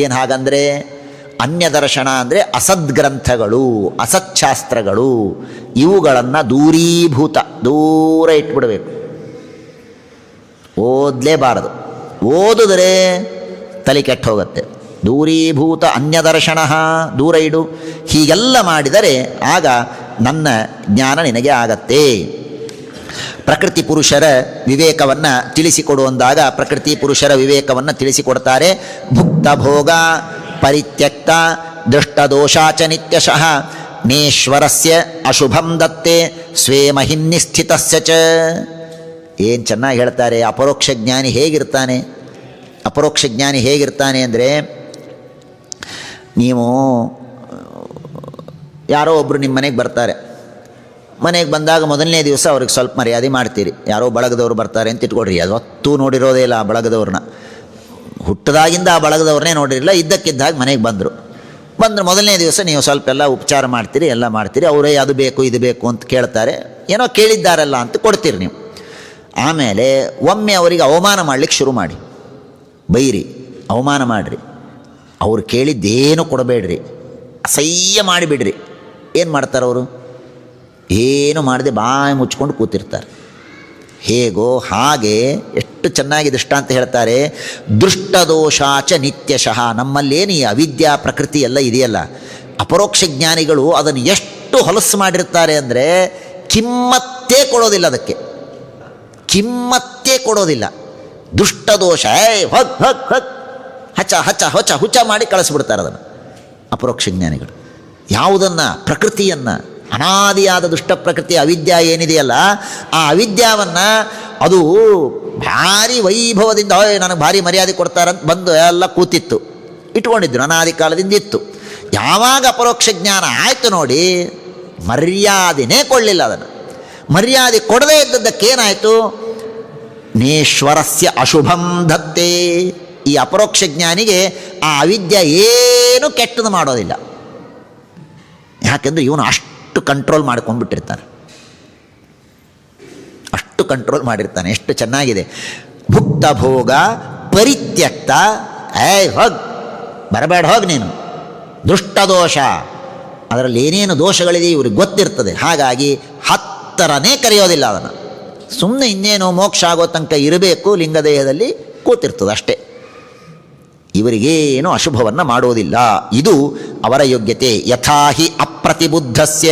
ಏನು ಹಾಗಂದರೆ, ಅನ್ಯದರ್ಶನ ಅಂದರೆ ಅಸದ್ಗ್ರಂಥಗಳು, ಅಸಚ್ಛಾಸ್ತ್ರಗಳು, ಇವುಗಳನ್ನು ದೂರೀಭೂತ, ದೂರ ಇಟ್ಬಿಡಬೇಕು. ಓದಲೇಬಾರದು. ಓದಿದ್ರೆ ತಲೆ ಕೆಟ್ಟು ಹೋಗುತ್ತೆ. ದೂರೀಭೂತ ಅನ್ಯದರ್ಶನ, ದೂರ ಇಡು. ಹೀಗೆಲ್ಲ ಮಾಡಿದರೆ ಆಗ ನನ್ನ ಜ್ಞಾನ ನಿನಗೆ ಆಗತ್ತೆ. ಪ್ರಕೃತಿ ಪುರುಷರ ವಿವೇಕವನ್ನು ತಿಳಿಸಿಕೊಡುವಂದಾಗ ಪ್ರಕೃತಿ ಪುರುಷರ ವಿವೇಕವನ್ನು ತಿಳಿಸಿಕೊಡ್ತಾರೆ. ಭುಕ್ತ ಭೋಗ ಪರಿತ್ಯಕ್ತ ದೃಷ್ಟದೋಷಾಚ ನಿತ್ಯಶಃ ನೇಶ್ವರಸ್ಯ ಅಶುಭಂ ದತ್ತೆ ಸ್ವೇ ಮಹಿಮ್ನಿಸ್ಥಿತಸ್ಯ ಚ. ಏನು ಚೆನ್ನಾಗಿ ಹೇಳ್ತಾರೆ. ಅಪರೋಕ್ಷ ಜ್ಞಾನಿ ಹೇಗಿರ್ತಾನೆ? ಅಪರೋಕ್ಷ ಜ್ಞಾನಿ ಹೇಗಿರ್ತಾನೆ ಅಂದರೆ, ನೀವು ಯಾರೋ ಒಬ್ಬರು ನಿಮ್ಮ ಮನೆಗೆ ಬರ್ತಾರೆ. ಮನೆಗೆ ಬಂದಾಗ ಮೊದಲನೇ ದಿವಸ ಅವ್ರಿಗೆ ಸ್ವಲ್ಪ ಮರ್ಯಾದೆ ಮಾಡ್ತೀರಿ. ಯಾರೋ ಬಳಗದವ್ರು ಬರ್ತಾರೆ ಅಂತ ಇಟ್ಕೊಡ್ರಿ, ಅದು ಹೊತ್ತು ನೋಡಿರೋದೇ ಇಲ್ಲ ಆ ಬಳಗದವ್ರನ್ನ. ಹುಟ್ಟದಾಗಿಂದ ಆ ಬಳಗದವ್ರನ್ನೇ ನೋಡಿರಲಿಲ್ಲ. ಇದ್ದಕ್ಕಿದ್ದಾಗ ಮನೆಗೆ ಬಂದರು ಮೊದಲನೇ ದಿವಸ ನೀವು ಸ್ವಲ್ಪ ಎಲ್ಲ ಉಪಚಾರ ಮಾಡ್ತೀರಿ, ಎಲ್ಲ ಮಾಡ್ತೀರಿ. ಅವರೇ ಅದು ಬೇಕು ಇದು ಬೇಕು ಅಂತ ಕೇಳ್ತಾರೆ. ಏನೋ ಕೇಳಿದ್ದಾರಲ್ಲ ಅಂತ ಕೊಡ್ತೀರಿ ನೀವು. ಆಮೇಲೆ ಒಮ್ಮೆ ಅವರಿಗೆ ಅವಮಾನ ಮಾಡಲಿಕ್ಕೆ ಶುರು ಮಾಡಿ, ಬೈರಿ, ಅವಮಾನ ಮಾಡಿರಿ. ಅವ್ರು ಕೇಳಿದ್ದೇನು ಕೊಡಬೇಡ್ರಿ, ಅಸಹ್ಯ ಮಾಡಿಬಿಡ್ರಿ. ಏನು ಮಾಡ್ತಾರೆ ಅವರು? ಏನು ಮಾಡದೆ ಬಾಯಿ ಮುಚ್ಕೊಂಡು ಕೂತಿರ್ತಾರೆ. ಹೇಗೋ ಹಾಗೆ ಎಷ್ಟು ಚೆನ್ನಾಗಿ ದೃಷ್ಟಾಂತ ಹೇಳ್ತಾರೆ. ದೃಷ್ಟದೋಷಾಚ ನಿತ್ಯಶಃ. ನಮ್ಮಲ್ಲೇನು ಈ ಅವಿದ್ಯಾ ಪ್ರಕೃತಿ ಎಲ್ಲ ಇದೆಯಲ್ಲ, ಅಪರೋಕ್ಷ ಜ್ಞಾನಿಗಳು ಅದನ್ನು ಎಷ್ಟು ಹೊಲಸು ಮಾಡಿರ್ತಾರೆ ಅಂದರೆ ಕಿಮ್ಮತ್ತೇ ಕೊಡೋದಿಲ್ಲ, ಅದಕ್ಕೆ ಕಿಮ್ಮತ್ತೇ ಕೊಡೋದಿಲ್ಲ. ದುಷ್ಟದೋಷ ಹೊಗ್ ಹೊಗ್ ಹೊಗ್ ಹಚ ಹಚ ಹೊಚ ಹುಚ ಮಾಡಿ ಕಳಿಸ್ಬಿಡ್ತಾರೆ ಅದನ್ನು ಅಪರೋಕ್ಷ ಜ್ಞಾನಿಗಳು. ಯಾವುದನ್ನು? ಪ್ರಕೃತಿಯನ್ನು, ಅನಾದಿಯಾದ ದುಷ್ಟ ಪ್ರಕೃತಿ ಅವಿದ್ಯಾ ಏನಿದೆಯಲ್ಲ, ಆ ಅವಿದ್ಯಾವನ್ನು ಅದು ಭಾರಿ ವೈಭವದಿಂದ ನನಗೆ ಭಾರಿ ಮರ್ಯಾದೆ ಕೊಡ್ತಾರಂತ ಬಂದು ಎಲ್ಲ ಕೂತಿತ್ತು, ಇಟ್ಕೊಂಡಿದ್ರು, ಅನಾದಿ ಕಾಲದಿಂದ ಇತ್ತು. ಯಾವಾಗ ಅಪರೋಕ್ಷ ಜ್ಞಾನ ಆಯಿತು ನೋಡಿ, ಮರ್ಯಾದೆನೇ ಕೊಡಲಿಲ್ಲ. ಅದನ್ನು ಮರ್ಯಾದೆ ಕೊಡದೇ ಇದ್ದದ್ದಕ್ಕೇನಾಯಿತು? ನೇಶ್ವರಸ್ಯ ಅಶುಭಂ ದತ್ತೇ. ಈ ಅಪರೋಕ್ಷ ಜ್ಞಾನಿಗೆ ಆ ಅವಿದ್ಯೆ ಏನು ಕೆಟ್ಟದ್ದು ಮಾಡೋದಿಲ್ಲ. ಯಾಕೆಂದರೆ ಇವನು ಅಷ್ಟು ಕಂಟ್ರೋಲ್ ಮಾಡ್ಕೊಂಡ್ಬಿಟ್ಟಿರ್ತಾನೆ, ಅಷ್ಟು ಕಂಟ್ರೋಲ್ ಮಾಡಿರ್ತಾನೆ. ಎಷ್ಟು ಚೆನ್ನಾಗಿದೆ. ಭುಕ್ತ ಭೋಗ ಪರಿತ್ಯಕ್ತ, ಹೋಗ್ ಬರಬೇಡ, ಹೋಗಿ ನೀನು. ದುಷ್ಟದೋಷ, ಅದರಲ್ಲಿ ಏನೇನು ದೋಷಗಳಿದೆ ಇವ್ರಿಗೆ ಗೊತ್ತಿರ್ತದೆ. ಹಾಗಾಗಿ ಹತ್ತರನೇ ಕರೆಯೋದಿಲ್ಲ ಅದನ್ನು. ಸುಮ್ಮನೆ ಇನ್ನೇನು ಮೋಕ್ಷ ಆಗೋ ತನಕ ಇರಬೇಕು, ಲಿಂಗದೇಹದಲ್ಲಿ ಕೂತಿರ್ತದೆ ಅಷ್ಟೇ. ಇವರಿಗೇನು ಅಶುಭವನ್ನು ಮಾಡೋದಿಲ್ಲ. ಇದು ಅವರ ಯೋಗ್ಯತೆ. ಯಥಾಹಿ ಅಪ್ರತಿಬುದ್ಧಸ್ಯ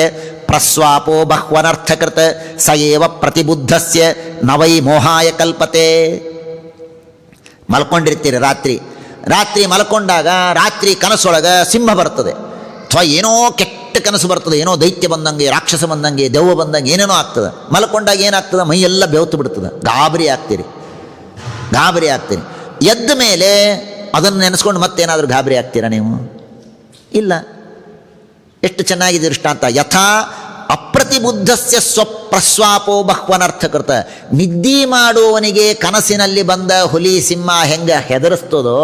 ಪ್ರಸ್ವಾಪೋ ಬಹ್ವನರ್ಥಕೃತ ಸಯೇವ ಪ್ರತಿಬುದ್ಧಸ್ಯ ನವೈ ಮೋಹಾಯ ಕಲ್ಪತೆ. ಮಲ್ಕೊಂಡಿರ್ತೀರಿ, ರಾತ್ರಿ ಮಲ್ಕೊಂಡಾಗ ರಾತ್ರಿ ಕನಸೊಳಗೆ ಸಿಂಹ ಬರ್ತದೆ, ಅಥವಾ ಏನೋ ಕೆಟ್ಟ ಕನಸು ಬರ್ತದೆ, ಏನೋ ದೈತ್ಯ ಬಂದಂಗೆ, ರಾಕ್ಷಸ ಬಂದಂಗೆ, ದೆವ್ವ ಬಂದಂಗೆ ಏನೇನೋ ಆಗ್ತದೆ. ಮಲ್ಕೊಂಡಾಗ ಏನಾಗ್ತದೆ? ಮೈಯೆಲ್ಲ ಬೆವತು ಬಿಡ್ತದೆ, ಗಾಬರಿ ಆಗ್ತೀರಿ. ಎದ್ದ ಮೇಲೆ ಅದನ್ನು ನೆನೆಸ್ಕೊಂಡು ಮತ್ತೇನಾದರೂ ಗಾಬರಿ ಆಗ್ತೀರಾ ನೀವು? ಇಲ್ಲ. ಎಷ್ಟು ಚೆನ್ನಾಗಿದೆ ದೃಷ್ಟಾಂತ. ಯಥಾ ಅಪ್ರತಿಬುದ್ಧಸ್ಯ ಸ್ವಪ್ರಸ್ವಾಪೋ ಬಹ್ವನರ್ಥಕೃತ. ನಿದ್ದೆ ಮಾಡುವವನಿಗೆ ಕನಸಿನಲ್ಲಿ ಬಂದ ಹುಲಿ ಸಿಂಹ ಹೆಂಗೆ ಹೆದರಿಸ್ತದೋ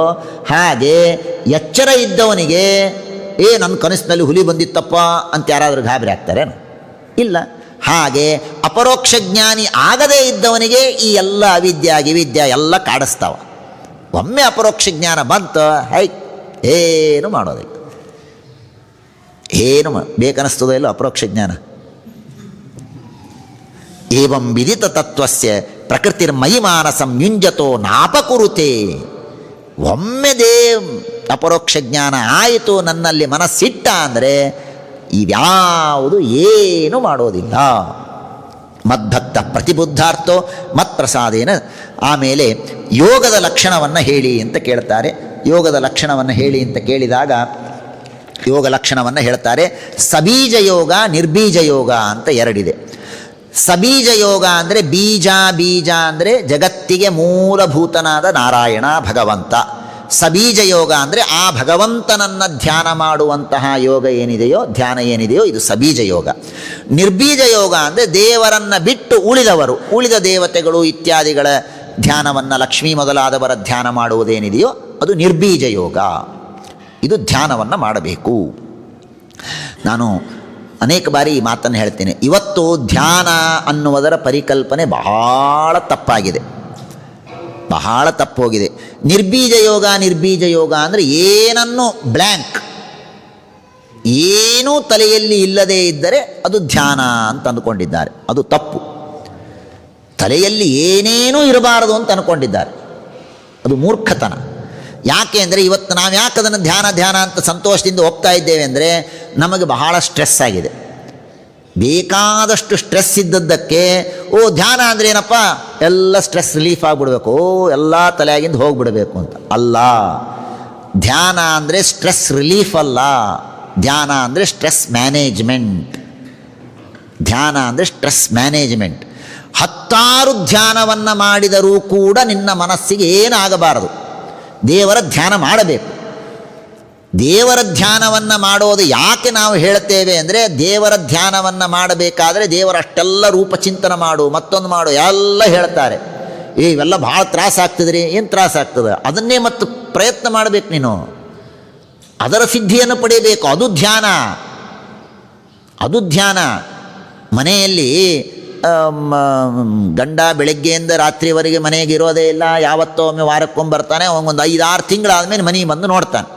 ಹಾಗೆ ಎಚ್ಚರ ಇದ್ದವನಿಗೆ ನನ್ನ ಕನಸಿನಲ್ಲಿ ಹುಲಿ ಬಂದಿತ್ತಪ್ಪ ಅಂತ ಯಾರಾದರೂ ಗಾಬರಿ ಆಗ್ತಾರೇನು? ಇಲ್ಲ. ಹಾಗೆ ಅಪರೋಕ್ಷ ಜ್ಞಾನಿ ಆಗದೇ ಇದ್ದವನಿಗೆ ಈ ಎಲ್ಲ ಅವಿದ್ಯೆ ಎಲ್ಲ ಕಾಡಿಸ್ತಾವ. ಒಮ್ಮೆ ಅಪರೋಕ್ಷ ಜ್ಞಾನ ಬಂತು, ಏನು ಮಾಡೋದಿಲ್ಲ. ಏನು ಬೇಕನ್ನಿಸ್ತದೋ ಇಲ್ಲೋ ಅಪರೋಕ್ಷ ಜ್ಞಾನ. ಏವಂ ವಿದಿತ ತತ್ವಸ್ಯ ಪ್ರಕೃತಿರ್ಮಯಿ ಮಾನಸಂ ಯುಂಜತೋ ನಾಪಕುರುತೆ. ಒಮ್ಮೆ ಅಪರೋಕ್ಷ ಜ್ಞಾನ ಆಯಿತು, ನನ್ನಲ್ಲಿ ಮನಸ್ಸಿಟ್ಟ ಅಂದರೆ ಇವ್ಯಾವುದು ಏನು ಮಾಡೋದಿಲ್ಲ. ಮದ್ಭಕ್ತ ಪ್ರತಿಬುದ್ಧಾರ್ಥೋ ಮತ್ಪ್ರಸಾದೇನ. ಆಮೇಲೆ ಯೋಗದ ಲಕ್ಷಣವನ್ನು ಹೇಳಿ ಅಂತ ಕೇಳ್ತಾರೆ. ಯೋಗದ ಲಕ್ಷಣವನ್ನು ಹೇಳಿ ಅಂತ ಕೇಳಿದಾಗ ಯೋಗ ಲಕ್ಷಣವನ್ನು ಹೇಳ್ತಾರೆ. ಸಬೀಜ ಯೋಗ, ನಿರ್ಬೀಜ ಯೋಗ ಅಂತ ಎರಡಿದೆ. ಸಬೀಜ ಯೋಗ ಅಂದರೆ ಬೀಜ ಅಂದರೆ ಜಗತ್ತಿಗೆ ಮೂಲಭೂತನಾದ ನಾರಾಯಣ ಭಗವಂತ. ಸಬೀಜ ಯೋಗ ಅಂದರೆ ಆ ಭಗವಂತನನ್ನು ಧ್ಯಾನ ಮಾಡುವಂತಹ ಯೋಗ ಏನಿದೆಯೋ, ಧ್ಯಾನ ಏನಿದೆಯೋ, ಇದು ಸಬೀಜ ಯೋಗ. ನಿರ್ಬೀಜ ಯೋಗ ಅಂದರೆ ದೇವರನ್ನು ಬಿಟ್ಟು ಉಳಿದ ದೇವತೆಗಳು ಇತ್ಯಾದಿಗಳ ಧ್ಯಾನವನ್ನು, ಲಕ್ಷ್ಮೀ ಮೊದಲಾದವರ ಧ್ಯಾನ ಮಾಡುವುದೇನಿದೆಯೋ ಅದು ನಿರ್ಬೀಜ ಯೋಗ. ಇದು ಧ್ಯಾನವನ್ನು ಮಾಡಬೇಕು. ನಾನು ಅನೇಕ ಬಾರಿ ಈ ಮಾತನ್ನು ಹೇಳ್ತೇನೆ. ಇವತ್ತು ಧ್ಯಾನ ಅನ್ನುವುದರ ಪರಿಕಲ್ಪನೆ ಬಹಳ ತಪ್ಪಾಗಿದೆ, ಬಹಳ ತಪ್ಪೋಗಿದೆ. ನಿರ್ಬೀಜ ಯೋಗ ಅಂದರೆ ಏನನ್ನು ಬ್ಲ್ಯಾಂಕ್, ಏನೂ ತಲೆಯಲ್ಲಿ ಇಲ್ಲದೇ ಇದ್ದರೆ ಅದು ಧ್ಯಾನ ಅಂತ ಅಂದುಕೊಂಡಿದ್ದಾರೆ. ಅದು ತಪ್ಪು. ತಲೆಯಲ್ಲಿ ಏನೇನೂ ಇರಬಾರದು ಅಂತ ಅಂದ್ಕೊಂಡಿದ್ದಾರೆ, ಅದು ಮೂರ್ಖತನ. ಯಾಕೆ ಅಂದರೆ ಇವತ್ತು ನಾವು ಯಾಕೆ ಅದನ್ನು ಧ್ಯಾನ ಅಂತ ಸಂತೋಷದಿಂದ ಒಪ್ತಾ ಇದ್ದೇವೆ ಅಂದರೆ ನಮಗೆ ಬಹಳ ಸ್ಟ್ರೆಸ್ ಆಗಿದೆ. ಬೇಕಾದಷ್ಟು ಸ್ಟ್ರೆಸ್ ಇದ್ದದ್ದಕ್ಕೆ ಧ್ಯಾನ ಅಂದರೆ ಏನಪ್ಪ, ಎಲ್ಲ ಸ್ಟ್ರೆಸ್ ರಿಲೀಫ್ ಆಗಿಬಿಡ್ಬೇಕು, ಎಲ್ಲ ತಲೆಯಾಗಿಂದ ಹೋಗಿಬಿಡಬೇಕು ಅಂತ ಅಲ್ಲ. ಧ್ಯಾನ ಅಂದರೆ ಸ್ಟ್ರೆಸ್ ರಿಲೀಫ್ ಅಲ್ಲ, ಧ್ಯಾನ ಅಂದರೆ ಸ್ಟ್ರೆಸ್ ಮ್ಯಾನೇಜ್ಮೆಂಟ್. ಧ್ಯಾನ ಅಂದರೆ ಸ್ಟ್ರೆಸ್ ಮ್ಯಾನೇಜ್ಮೆಂಟ್. 10 ಧ್ಯಾನವನ್ನು ಮಾಡಿದರೂ ಕೂಡ ನಿನ್ನ ಮನಸ್ಸಿಗೆ ಏನಾಗಬಾರದು. ದೇವರ ಧ್ಯಾನ ಮಾಡಬೇಕು. ದೇವರ ಧ್ಯಾನವನ್ನು ಮಾಡೋದು ಯಾಕೆ ನಾವು ಹೇಳ್ತೇವೆ ಅಂದರೆ, ದೇವರ ಧ್ಯಾನವನ್ನು ಮಾಡಬೇಕಾದ್ರೆ ದೇವರಷ್ಟೆಲ್ಲ ರೂಪಚಿಂತನ ಮಾಡು, ಮತ್ತೊಂದು ಮಾಡು ಎಲ್ಲ ಹೇಳ್ತಾರೆ. ಇವೆಲ್ಲ ಭಾಳ ತ್ರಾಸಾಗ್ತದ್ರಿ. ಏನು ತ್ರಾಸಾಗ್ತದೆ? ಅದನ್ನೇ ಮತ್ತು ಪ್ರಯತ್ನ ಮಾಡಬೇಕು ನೀನು, ಅದರ ಸಿದ್ಧಿಯನ್ನು ಪಡೆಯಬೇಕು. ಅದು ಧ್ಯಾನ, ಅದು ಧ್ಯಾನ. ಮನೆಯಲ್ಲಿ ಗಂಡ ಬೆಳಗ್ಗೆಯಿಂದ ರಾತ್ರಿವರೆಗೆ ಮನೆಗೆ ಇರೋದೇ ಇಲ್ಲ, ಯಾವತ್ತೋ ಒಮ್ಮೆ ವಾರಕ್ಕೊಮ್ಮೆ ಬರ್ತಾನೆ. ಅವನಿಗೊಂದು 5-6 ತಿಂಗಳಾದಮೇಲೆ ಮನೆಗೆ ಬಂದು ನೋಡ್ತಾನೆ.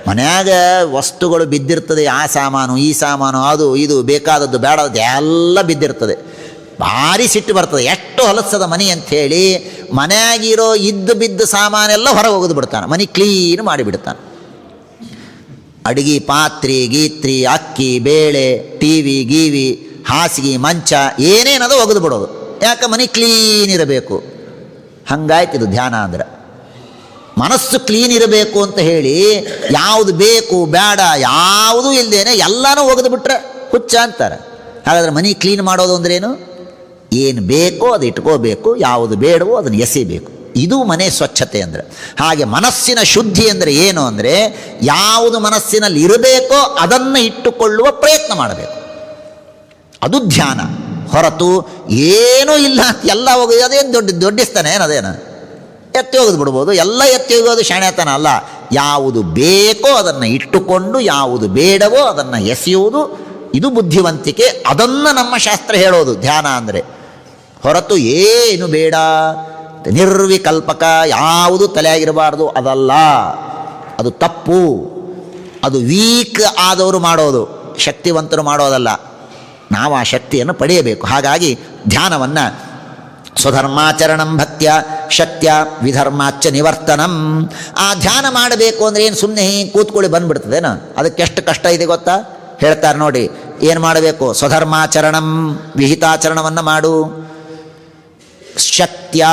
ಮನ್ಯಾಗ ವಸ್ತುಗಳು ಬಿದ್ದಿರ್ತದೆ, ಆ ಸಾಮಾನು ಈ ಸಾಮಾನು, ಅದು ಇದು ಬೇಕಾದದ್ದು ಬೇಡದ್ದು ಎಲ್ಲ ಬಿದ್ದಿರ್ತದೆ. ಭಾರಿ ಸಿಟ್ಟು ಬರ್ತದೆ, ಎಷ್ಟು ಹೊಲಸದ ಮನೆ ಅಂಥೇಳಿ ಮನೆಯಾಗಿರೋ ಬಿದ್ದ ಸಾಮಾನೆಲ್ಲ ಹೊರಗೆ ಹೋಗೋದು ಬಿಡ್ತಾನೆ, ಮನೆ ಕ್ಲೀನ್ ಮಾಡಿಬಿಡ್ತಾನೆ. ಅಡುಗೆ ಪಾತ್ರೆ ಗೀತ್ರಿ, ಅಕ್ಕಿ ಬೇಳೆ, ಟಿ ವಿ ಗೀವಿ, ಹಾಸಿಗೆ ಮಂಚ ಏನೇನದು ಒಗೆದು ಬಿಡೋದು. ಯಾಕೆ? ಮನೆ ಕ್ಲೀನ್ ಇರಬೇಕು. ಹಂಗಾಯ್ತಿದು ಧ್ಯಾನ ಅಂದ್ರೆ. ಮನಸ್ಸು ಕ್ಲೀನ್ ಇರಬೇಕು ಅಂತ ಹೇಳಿ ಯಾವುದು ಬೇಕು ಬೇಡ ಯಾವುದೂ ಇಲ್ಲದೇನೆ ಎಲ್ಲನೂ ಒಗೆದು ಬಿಟ್ರೆ ಹುಚ್ಚ ಅಂತಾರೆ. ಹಾಗಾದರೆ ಮನೆ ಕ್ಲೀನ್ ಮಾಡೋದು ಅಂದ್ರೇನು? ಏನು ಬೇಕೋ ಅದು ಇಟ್ಕೋಬೇಕು, ಯಾವುದು ಬೇಡವೋ ಅದನ್ನು ಎಸಿಬೇಕು. ಇದು ಮನೆ ಸ್ವಚ್ಛತೆ ಅಂದರೆ. ಹಾಗೆ ಮನಸ್ಸಿನ ಶುದ್ಧಿ ಅಂದರೆ ಏನು ಅಂದರೆ, ಯಾವುದು ಮನಸ್ಸಿನಲ್ಲಿ ಇರಬೇಕೋ ಅದನ್ನು ಇಟ್ಟುಕೊಳ್ಳುವ ಪ್ರಯತ್ನ ಮಾಡಬೇಕು. ಅದು ಧ್ಯಾನ. ಹೊರತು ಏನೂ ಇಲ್ಲ ಎಲ್ಲ ಹೋಗೋದು ಅದೇನು ದೊಡ್ಡಿಸ್ತಾನೆ ಏನದೇನು ಎತ್ತಿ ಹೋಗೋದು ಬಿಡ್ಬೋದು, ಎಲ್ಲ ಎತ್ತಿ ಹೋಗೋದು ಶಾಣ್ಯತನ ಅಲ್ಲ. ಯಾವುದು ಬೇಕೋ ಅದನ್ನು ಇಟ್ಟುಕೊಂಡು ಯಾವುದು ಬೇಡವೋ ಅದನ್ನು ಎಸೆಯುವುದು, ಇದು ಬುದ್ಧಿವಂತಿಕೆ. ಅದನ್ನು ನಮ್ಮ ಶಾಸ್ತ್ರ ಹೇಳೋದು ಧ್ಯಾನ ಅಂದರೆ. ಹೊರತು ಏನು ಬೇಡ, ನಿರ್ವಿಕಲ್ಪಕ, ಯಾವುದು ತಲೆಯಾಗಿರಬಾರ್ದು, ಅದಲ್ಲ. ಅದು ತಪ್ಪು. ಅದು ವೀಕ್ ಆದವರು ಮಾಡೋದು, ಶಕ್ತಿವಂತರು ಮಾಡೋದಲ್ಲ. ನಾವು ಆ ಶಕ್ತಿಯನ್ನು ಪಡೆಯಬೇಕು. ಹಾಗಾಗಿ ಧ್ಯಾನವನ್ನು ಸ್ವಧರ್ಮಾಚರಣಂ ಭಕ್ತ್ಯ ಶಕ್ತ್ಯ ವಿಧರ್ಮಾಚ್ಚ ನಿವರ್ತನಂ. ಆ ಧ್ಯಾನ ಮಾಡಬೇಕು ಅಂದರೆ ಏನು ಸುಮ್ಮನೆ ಹಿಂಗೆ ಕೂತ್ಕೊಳ್ಳಿ ಬಂದುಬಿಡ್ತದೇನೋ? ಅದಕ್ಕೆ ಎಷ್ಟು ಕಷ್ಟ ಇದೆ ಗೊತ್ತಾ? ಹೇಳ್ತಾರೆ ನೋಡಿ, ಏನು ಮಾಡಬೇಕು? ಸ್ವಧರ್ಮಾಚರಣಂ, ವಿಹಿತಾಚರಣವನ್ನು ಮಾಡು. ಶಕ್ತ್ಯ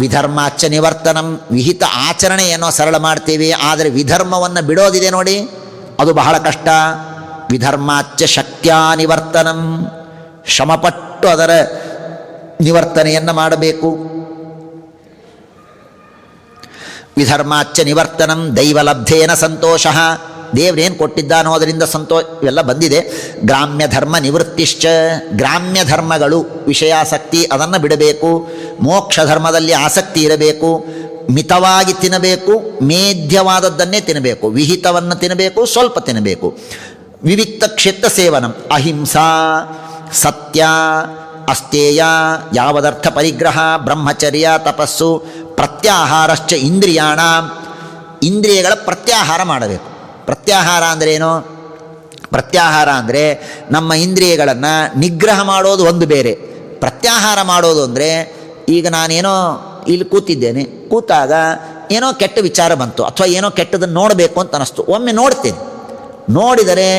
ವಿಧರ್ಮಾಚ್ಚ ನಿವರ್ತನಂ. ವಿಹಿತ ಆಚರಣೆ ಏನೋ ಸರಳ ಮಾಡ್ತೀವಿ, ಆದರೆ ವಿಧರ್ಮವನ್ನು ಬಿಡೋದಿದೆ ನೋಡಿ, ಅದು ಬಹಳ ಕಷ್ಟ. ವಿಧರ್ಮಾಚ್ಚ ಶಕ್ತ್ಯ ನಿವರ್ತನಂ. ಶ್ರಮಪಟ್ಟು ಅದರ ನಿವರ್ತನೆಯನ್ನು ಮಾಡಬೇಕು. ವಿಧರ್ಮಾಚ್ಚ ನಿವರ್ತನಂ ದೈವಲಬ್ಧೇನ ಸಂತೋಷ. ದೇವರೇನು ಕೊಟ್ಟಿದ್ದಾನೋ ಅದರಿಂದ ಇವೆಲ್ಲ ಬಂದಿದೆ. ಗ್ರಾಮ್ಯ ಧರ್ಮ ನಿವೃತ್ತಿಶ್ಚ. ಗ್ರಾಮ್ಯ ಧರ್ಮಗಳು ವಿಷಯಾಸಕ್ತಿ ಅದನ್ನು ಬಿಡಬೇಕು. ಮೋಕ್ಷ ಧರ್ಮದಲ್ಲಿ ಆಸಕ್ತಿ ಇರಬೇಕು. ಮಿತವಾಗಿ ತಿನ್ನಬೇಕು, ಮೇಧ್ಯವಾದದ್ದನ್ನೇ ತಿನ್ನಬೇಕು. ವಿಹಿತವನ್ನು ತಿನ್ನಬೇಕು, ಸ್ವಲ್ಪ ತಿನ್ನಬೇಕು. ವಿವಿಕ್ತ ಕ್ಷೇತ್ರ ಸೇವನಂ, ಅಹಿಂಸಾ, ಸತ್ಯ, ಅಸ್ತೇಯ, ಯಾವದರ್ಥ ಪರಿಗ್ರಹ, ಬ್ರಹ್ಮಚರ್ಯ, ತಪಸ್ಸು, ಪ್ರತ್ಯಾಹಾರಶ್ಚ ಇಂದ್ರಿಯಾಣ. ಇಂದ್ರಿಯಗಳ ಪ್ರತ್ಯಾಹಾರ ಮಾಡಬೇಕು. ಪ್ರತ್ಯಾಹಾರ ಅಂದ್ರೇನು? ಪ್ರತ್ಯಾಹಾರ ಅಂದರೆ ನಮ್ಮ ಇಂದ್ರಿಯಗಳನ್ನು ನಿಗ್ರಹ ಮಾಡೋದು ಒಂದು ಬೇರೆ. ಪ್ರತ್ಯಾಹಾರ ಮಾಡೋದು ಅಂದರೆ, ಈಗ ನಾನೇನೋ ಇಲ್ಲಿ ಕೂತಿದ್ದೇನೆ, ಕೂತಾಗ ಏನೋ ಕೆಟ್ಟ ವಿಚಾರ ಬಂತು, ಅಥವಾ ಏನೋ ಕೆಟ್ಟದನ್ನು ನೋಡಬೇಕು ಅಂತ ಅನ್ನಿಸ್ತು. ಒಮ್ಮೆ ನೋಡ್ತೇನೆ, ನೋಡಿದರೆ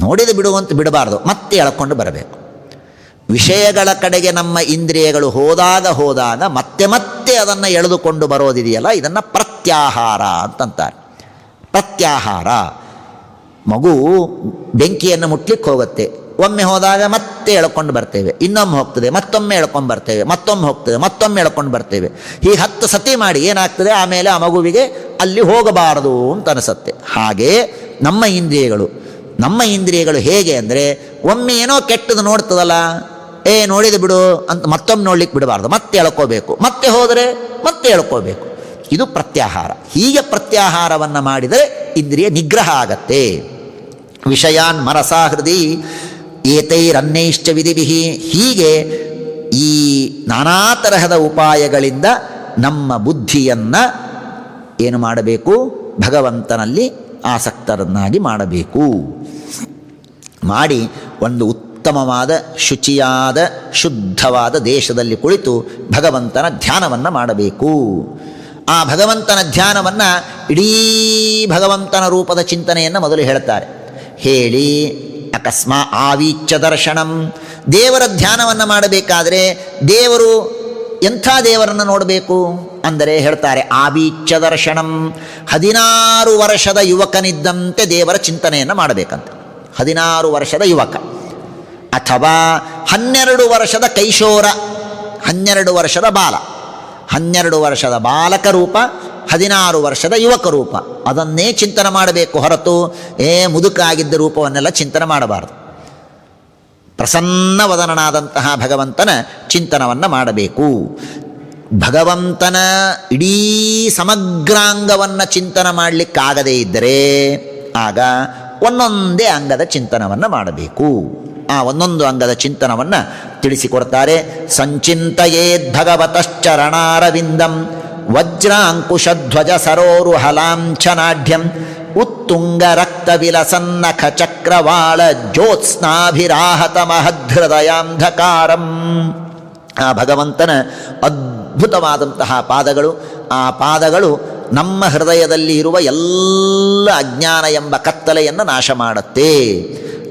ನೋಡಿದ ಬಿಡುವಂತ ಬಿಡಬಾರ್ದು, ಮತ್ತೆ ಎಳ್ಕೊಂಡು ಬರಬೇಕು. ವಿಷಯಗಳ ಕಡೆಗೆ ನಮ್ಮ ಇಂದ್ರಿಯಗಳು ಹೋದಾಗ ಮತ್ತೆ ಮತ್ತೆ ಅದನ್ನು ಎಳೆದುಕೊಂಡು ಬರೋದಿದೆಯಲ್ಲ, ಇದನ್ನು ಪ್ರತ್ಯಾಹಾರ ಅಂತಂತಾರೆ. ಪ್ರತ್ಯಾಹಾರ. ಮಗು ಬೆಂಕಿಯನ್ನು ಮುಟ್ಲಿಕ್ಕೆ ಹೋಗುತ್ತೆ, ಒಮ್ಮೆ ಹೋದಾಗ ಮತ್ತೆ ಎಳ್ಕೊಂಡು ಬರ್ತೇವೆ, ಇನ್ನೊಮ್ಮೆ ಹೋಗ್ತದೆ, ಮತ್ತೊಮ್ಮೆ ಎಳ್ಕೊಂಡು ಬರ್ತೇವೆ, ಮತ್ತೊಮ್ಮೆ ಹೋಗ್ತದೆ, ಮತ್ತೊಮ್ಮೆ ಎಳ್ಕೊಂಡು ಬರ್ತೇವೆ. ಹೀಗೆ 10 ಸತಿ ಮಾಡಿ ಏನಾಗ್ತದೆ, ಆಮೇಲೆ ಆ ಮಗುವಿಗೆ ಅಲ್ಲಿ ಹೋಗಬಾರದು ಅಂತ ಅನಿಸುತ್ತೆ. ಹಾಗೆ ನಮ್ಮ ಇಂದ್ರಿಯಗಳು ಹೇಗೆ ಅಂದರೆ, ಒಮ್ಮೆ ಏನೋ ಕೆಟ್ಟದ್ದು ನೋಡ್ತದಲ್ಲ, ನೋಡಿದ ಬಿಡು ಅಂತ ಮತ್ತೊಮ್ಮೆ ನೋಡ್ಲಿಕ್ಕೆ ಬಿಡಬಾರ್ದು, ಮತ್ತೆ ಎಳ್ಕೋಬೇಕು. ಮತ್ತೆ ಹೋದರೆ ಮತ್ತೆ ಎಳ್ಕೋಬೇಕು. ಇದು ಪ್ರತ್ಯಾಹಾರ. ಹೀಗೆ ಪ್ರತ್ಯಾಹಾರವನ್ನು ಮಾಡಿದರೆ ಇಂದ್ರಿಯ ನಿಗ್ರಹ ಆಗತ್ತೆ. ವಿಷಯಾನ್ ಮನಸಾ ಹೃದಯ ಏತೈರನ್ಯೈಶ್ಚ ವಿಧಿಭಿಹಿ. ಹೀಗೆ ಈ ನಾನಾ ತರಹದ ಉಪಾಯಗಳಿಂದ ನಮ್ಮ ಬುದ್ಧಿಯನ್ನು ಏನು ಮಾಡಬೇಕು? ಭಗವಂತನಲ್ಲಿ ಆಸಕ್ತರನ್ನಾಗಿ ಮಾಡಬೇಕು. ಮಾಡಿ ಒಂದು ಉತ್ತಮವಾದ ಶುಚಿಯಾದ ಶುದ್ಧವಾದ ದೇಶದಲ್ಲಿ ಕುಳಿತು ಭಗವಂತನ ಧ್ಯಾನವನ್ನು ಮಾಡಬೇಕು. ಆ ಭಗವಂತನ ಧ್ಯಾನವನ್ನು ಇಡೀ ಭಗವಂತನ ರೂಪದ ಚಿಂತನೆಯನ್ನು ಮೊದಲು ಹೇಳ್ತಾರೆ. ಹೇಳಿ ಅಕಸ್ಮಾ ಆವೀಚ್ಯ ದರ್ಶನಂ, ದೇವರ ಧ್ಯಾನವನ್ನು ಮಾಡಬೇಕಾದರೆ ದೇವರು ಎಂಥ ದೇವರನ್ನು ನೋಡಬೇಕು ಅಂದರೆ ಹೇಳ್ತಾರೆ ಆವೀಚ್ಯ ದರ್ಶನಂ, 16 ವರ್ಷದ ಯುವಕನಿದ್ದಂತೆ ದೇವರ ಚಿಂತನೆಯನ್ನು ಮಾಡಬೇಕಂತ. 16 ವರ್ಷದ ಯುವಕ ಅಥವಾ 12 ವರ್ಷದ ಕೈಶೋರ, 12 ವರ್ಷದ ಬಾಲ, 12 ವರ್ಷದ ಬಾಲಕ ರೂಪ, 16 ವರ್ಷದ ಯುವಕ ರೂಪ, ಅದನ್ನೇ ಚಿಂತನೆ ಮಾಡಬೇಕು ಹೊರತು ಮುದುಕಾಗಿದ್ದ ರೂಪವನ್ನೆಲ್ಲ ಚಿಂತನೆ ಮಾಡಬಾರದು. ಪ್ರಸನ್ನವದನನಾದಂತಹ ಭಗವಂತನ ಚಿಂತನವನ್ನು ಮಾಡಬೇಕು. ಭಗವಂತನ ಇಡೀ ಸಮಗ್ರಾಂಗವನ್ನು ಚಿಂತನೆ ಮಾಡಲಿಕ್ಕಾಗದೇ ಇದ್ದರೆ ಆಗ ಒಂದೊಂದೇ ಅಂಗದ ಚಿಂತನವನ್ನು ಮಾಡಬೇಕು. ಆ ಒಂದೊಂದು ಅಂಗದ ಚಿಂತನವನ್ನು ತಿಳಿಸಿಕೊಡ್ತಾರೆ. ಸಂಚಿಂತಯೇದ್ಭಗವತಶ್ಚರಣಾರವಿಂದಂ ವಜ್ರಾಂಕುಶಧ್ವಜ ಸರೋರುಹಲಾಂಛನಾಢ್ಯಂ ಉತ್ತುಂಗ ರಕ್ತ ವಿಲಸನ್ನಖ ಚಕ್ರವಾಳ ಜ್ಯೋತ್ಸ್ನಾಭಿರಾಹತ ಮಹದೃದಯಾಂಧಕಾರಂ. ಆ ಭಗವಂತನ ಅದ್ಭುತವಾದಂತಹ ಪಾದಗಳು, ಆ ಪಾದಗಳು ನಮ್ಮ ಹೃದಯದಲ್ಲಿ ಇರುವ ಎಲ್ಲ ಅಜ್ಞಾನ ಎಂಬ ಕತ್ತಲೆಯನ್ನು ನಾಶ ಮಾಡುತ್ತೆ.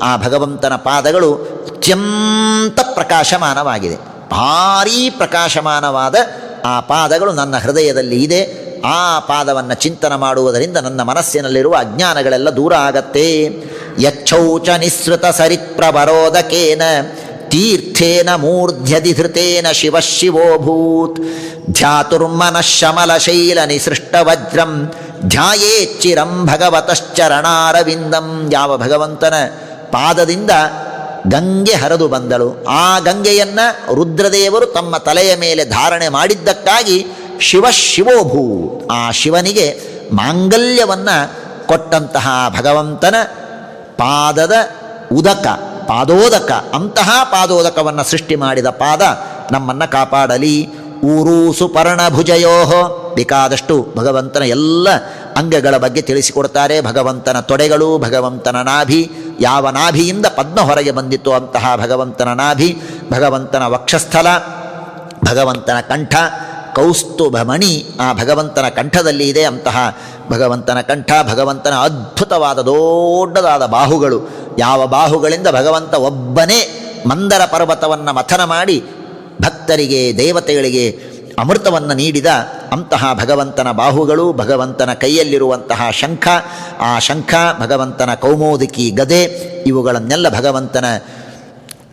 ಆ ಭಗವಂತನ ಪಾದಗಳು ಅತ್ಯಂತ ಪ್ರಕಾಶಮಾನವಾಗಿದೆ. ಭಾರೀ ಪ್ರಕಾಶಮಾನವಾದ ಆ ಪಾದಗಳು ನನ್ನ ಹೃದಯದಲ್ಲಿ ಇದೆ. ಆ ಪಾದವನ್ನು ಚಿಂತನೆ ಮಾಡುವುದರಿಂದ ನನ್ನ ಮನಸ್ಸಿನಲ್ಲಿರುವ ಅಜ್ಞಾನಗಳೆಲ್ಲ ದೂರ ಆಗತ್ತೆ. ಯಚ್ಛೌಚ ನಿಸೃತ ಸರಿಪ್ರವರೋದಕೇನ ತೀರ್ಥೇನ ಮೂರ್ಧ್ಯಧಿಧೃತೇನ ಶಿವಶಿವೋಭೂತ್ ಧ್ಯಾತುರ್ಮನಃಶಮಲಶೈಲ ನಿಸೃಷ್ಟವಜ್ರಂ ಧ್ಯಾಯೇಚ್ಚಿರಂ ಭಗವತಶ್ಚರಣಾರವಿಂದಂ. ಯಾವ ಭಗವಂತನ ಪಾದದಿಂದ ಗಂಗೆ ಹರಿದು ಬಂದಳು, ಆ ಗಂಗೆಯನ್ನು ರುದ್ರದೇವರು ತಮ್ಮ ತಲೆಯ ಮೇಲೆ ಧಾರಣೆ ಮಾಡಿದ್ದಕ್ಕಾಗಿ ಶಿವಶಿವೋಭೂತ್, ಆ ಶಿವನಿಗೆ ಮಾಂಗಲ್ಯವನ್ನು ಕೊಟ್ಟಂತಹ ಭಗವಂತನ ಪಾದದ ಉದಕ, ಪಾದೋದಕ, ಅಂತಹ ಪಾದೋದಕವನ್ನು ಸೃಷ್ಟಿ ಮಾಡಿದ ಪಾದ ನಮ್ಮನ್ನು ಕಾಪಾಡಲಿ. ಊರು ಸುಪರ್ಣಭುಜಯೋ, ಬೇಕಾದಷ್ಟು ಭಗವಂತನ ಎಲ್ಲ ಅಂಗಗಳ ಬಗ್ಗೆ ತಿಳಿಸಿಕೊಡ್ತಾರೆ. ಭಗವಂತನ ತೊಡೆಗಳು, ಭಗವಂತನ ನಾಭಿ, ಯಾವ ನಾಭಿಯಿಂದ ಪದ್ಮ ಹೊರಗೆ ಬಂದಿತ್ತು ಅಂತಹ ಭಗವಂತನ ನಾಭಿ, ಭಗವಂತನ ವಕ್ಷಸ್ಥಲ, ಭಗವಂತನ ಕಂಠ, ಕೌಸ್ತುಭಮಣಿ ಆ ಭಗವಂತನ ಕಂಠದಲ್ಲಿ ಇದೆ. ಅಂತಹ ಭಗವಂತನ ಕಂಠ, ಭಗವಂತನ ಅದ್ಭುತವಾದ ದೊಡ್ಡದಾದ ಬಾಹುಗಳು, ಯಾವ ಬಾಹುಗಳಿಂದ ಭಗವಂತ ಒಬ್ಬನೇ ಮಂದರ ಪರ್ವತವನ್ನು ಮಥನ ಮಾಡಿ ಭಕ್ತರಿಗೆ, ದೇವತೆಗಳಿಗೆ ಅಮೃತವನ್ನು ನೀಡಿದ ಅಂತಹ ಭಗವಂತನ ಬಾಹುಗಳು, ಭಗವಂತನ ಕೈಯಲ್ಲಿರುವಂತಹ ಶಂಖ, ಆ ಶಂಖ, ಭಗವಂತನ ಕೌಮೋದಕಿ ಗದೆ, ಇವುಗಳನ್ನೆಲ್ಲ ಭಗವಂತನ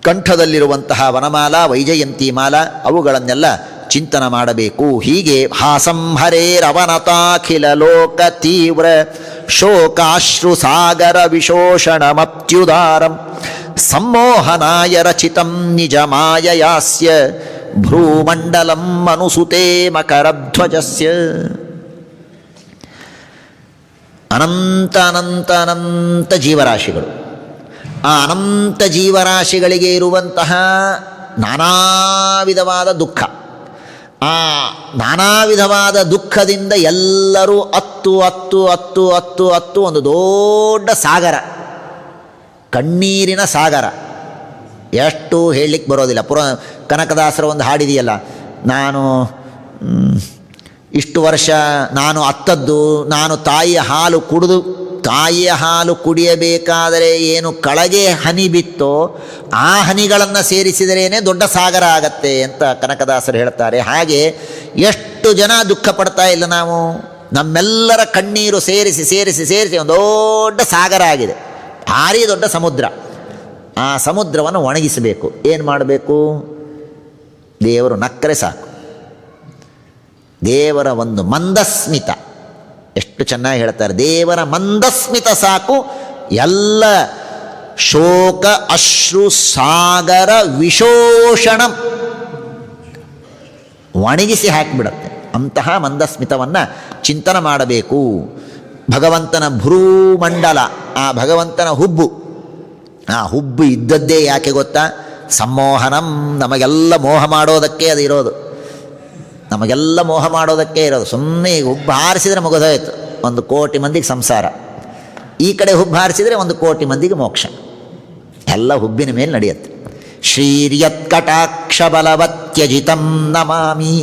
ಕಂಠದಲ್ಲಿರುವಂತಹ ವನಮಾಲ, ವೈಜಯಂತಿ ಮಾಲ, ಅವುಗಳನ್ನೆಲ್ಲ ಚಿಂತನೆ ಮಾಡಬೇಕು. ಹೀಗೆ ಹಾಸಂಹರೇರವನತಾಖಿಲ ಲೋಕ ತೀವ್ರ ಶೋಕಾಶ್ರು ಸಾಗರ ವಿಶೋಷಣಮಪ್ತ್ಯುದಾರಂ ಸಮ್ಮೋಹನಾಯ ರಚಿತಂ ನಿಜ ಮಾಯಯಾಸ್ಯ ಭ್ರೂಮಂಡಲಂ ಮನುಸುತೆ ಮಕರಧ್ವಜಸ್ಯ. ಅನಂತ ಅನಂತ ಅನಂತ ಜೀವರಾಶಿಗಳು, ಆ ಅನಂತ ಜೀವರಾಶಿಗಳಿಗೆ ಇರುವಂತಹ ನಾನಾ ವಿಧವಾದ ದುಃಖ, ಆ ನಾನಾ ವಿಧವಾದ ದುಃಖದಿಂದ ಎಲ್ಲರೂ ಅತ್ತು ಅತ್ತು ಅತ್ತು ಅತ್ತು ಅತ್ತು ಒಂದು ದೊಡ್ಡ ಸಾಗರ, ಕಣ್ಣೀರಿನ ಸಾಗರ. ಎಷ್ಟು ಹೇಳಲಿಕ್ಕೆ ಬರೋದಿಲ್ಲ. ಕನಕದಾಸರ ಒಂದು ಹಾಡಿದೆಯಲ್ಲ, ನಾನು ಇಷ್ಟು ವರ್ಷ ನಾನು ಅತ್ತದ್ದು, ನಾನು ತಾಯಿಯ ಹಾಲು ಕುಡಿದು, ತಾಯಿಯ ಹಾಲು ಕುಡಿಯಬೇಕಾದರೆ ಏನು ಕೆಳಗೆ ಹನಿ ಬಿತ್ತೋ ಆ ಹನಿಗಳನ್ನು ಸೇರಿಸಿದರೇನೆ ದೊಡ್ಡ ಸಾಗರ ಆಗತ್ತೆ ಅಂತ ಕನಕದಾಸರು ಹೇಳ್ತಾರೆ. ಹಾಗೆ ಎಷ್ಟು ಜನ ದುಃಖ ಪಡ್ತಾ ಇಲ್ಲ ನಾವು, ನಮ್ಮೆಲ್ಲರ ಕಣ್ಣೀರು ಸೇರಿಸಿ ಸೇರಿಸಿ ಸೇರಿಸಿ ಒಂದು ದೊಡ್ಡ ಸಾಗರ ಆಗಿದೆ, ಭಾರೀ ದೊಡ್ಡ ಸಮುದ್ರ. ಆ ಸಮುದ್ರವನ್ನು ಒಣಗಿಸಬೇಕು. ಏನು ಮಾಡಬೇಕು? ದೇವರು ನಕ್ಕರೆ ಸಾಕು. ದೇವರ ಒಂದು ಮಂದಸ್ಮಿತ, ಎಷ್ಟು ಚೆನ್ನಾಗಿ ಹೇಳ್ತಾರೆ, ದೇವರ ಮಂದಸ್ಮಿತ ಸಾಕು ಎಲ್ಲ ಶೋಕ ಅಶ್ರು ಸಾಗರ ವಿಶೋಷಣಂ ಒಣಗಿಸಿ ಹಾಕಿಬಿಡತ್ತೆ. ಅಂತಹ ಮಂದಸ್ಮಿತವನ್ನು ಚಿಂತನೆ ಮಾಡಬೇಕು. ಭಗವಂತನ ಭ್ರೂಮಂಡಲ, ಆ ಭಗವಂತನ ಹುಬ್ಬು, ಆ ಹುಬ್ಬು ಇದ್ದದ್ದೇ ಯಾಕೆ ಗೊತ್ತಾ? ಸಮ್ಮೋಹನಂ, ನಮಗೆಲ್ಲ ಮೋಹ ಮಾಡೋದಕ್ಕೆ ಅದು ಇರೋದು, ನಮಗೆಲ್ಲ ಮೋಹ ಮಾಡೋದಕ್ಕೆ ಇರೋದು. ಸುಮ್ಮನೆ ಹುಬ್ಬು ಹಾರಿಸಿದರೆ ಮುಗಿದೋಯ್ತು, 1 ಕೋಟಿ ಮಂದಿಗೆ ಸಂಸಾರ. ಈ ಕಡೆ ಹುಬ್ಬು ಹಾರಿಸಿದರೆ 1 ಕೋಟಿ ಮಂದಿಗೆ ಮೋಕ್ಷ. ಎಲ್ಲ ಹುಬ್ಬಿನ ಮೇಲೆ ನಡೆಯುತ್ತೆ. ಶ್ರೀರ್ಯತ್ಕಟಾಕ್ಷ ಬಲವತ್ಯಜಿತಂ ನಮಾಮಿ.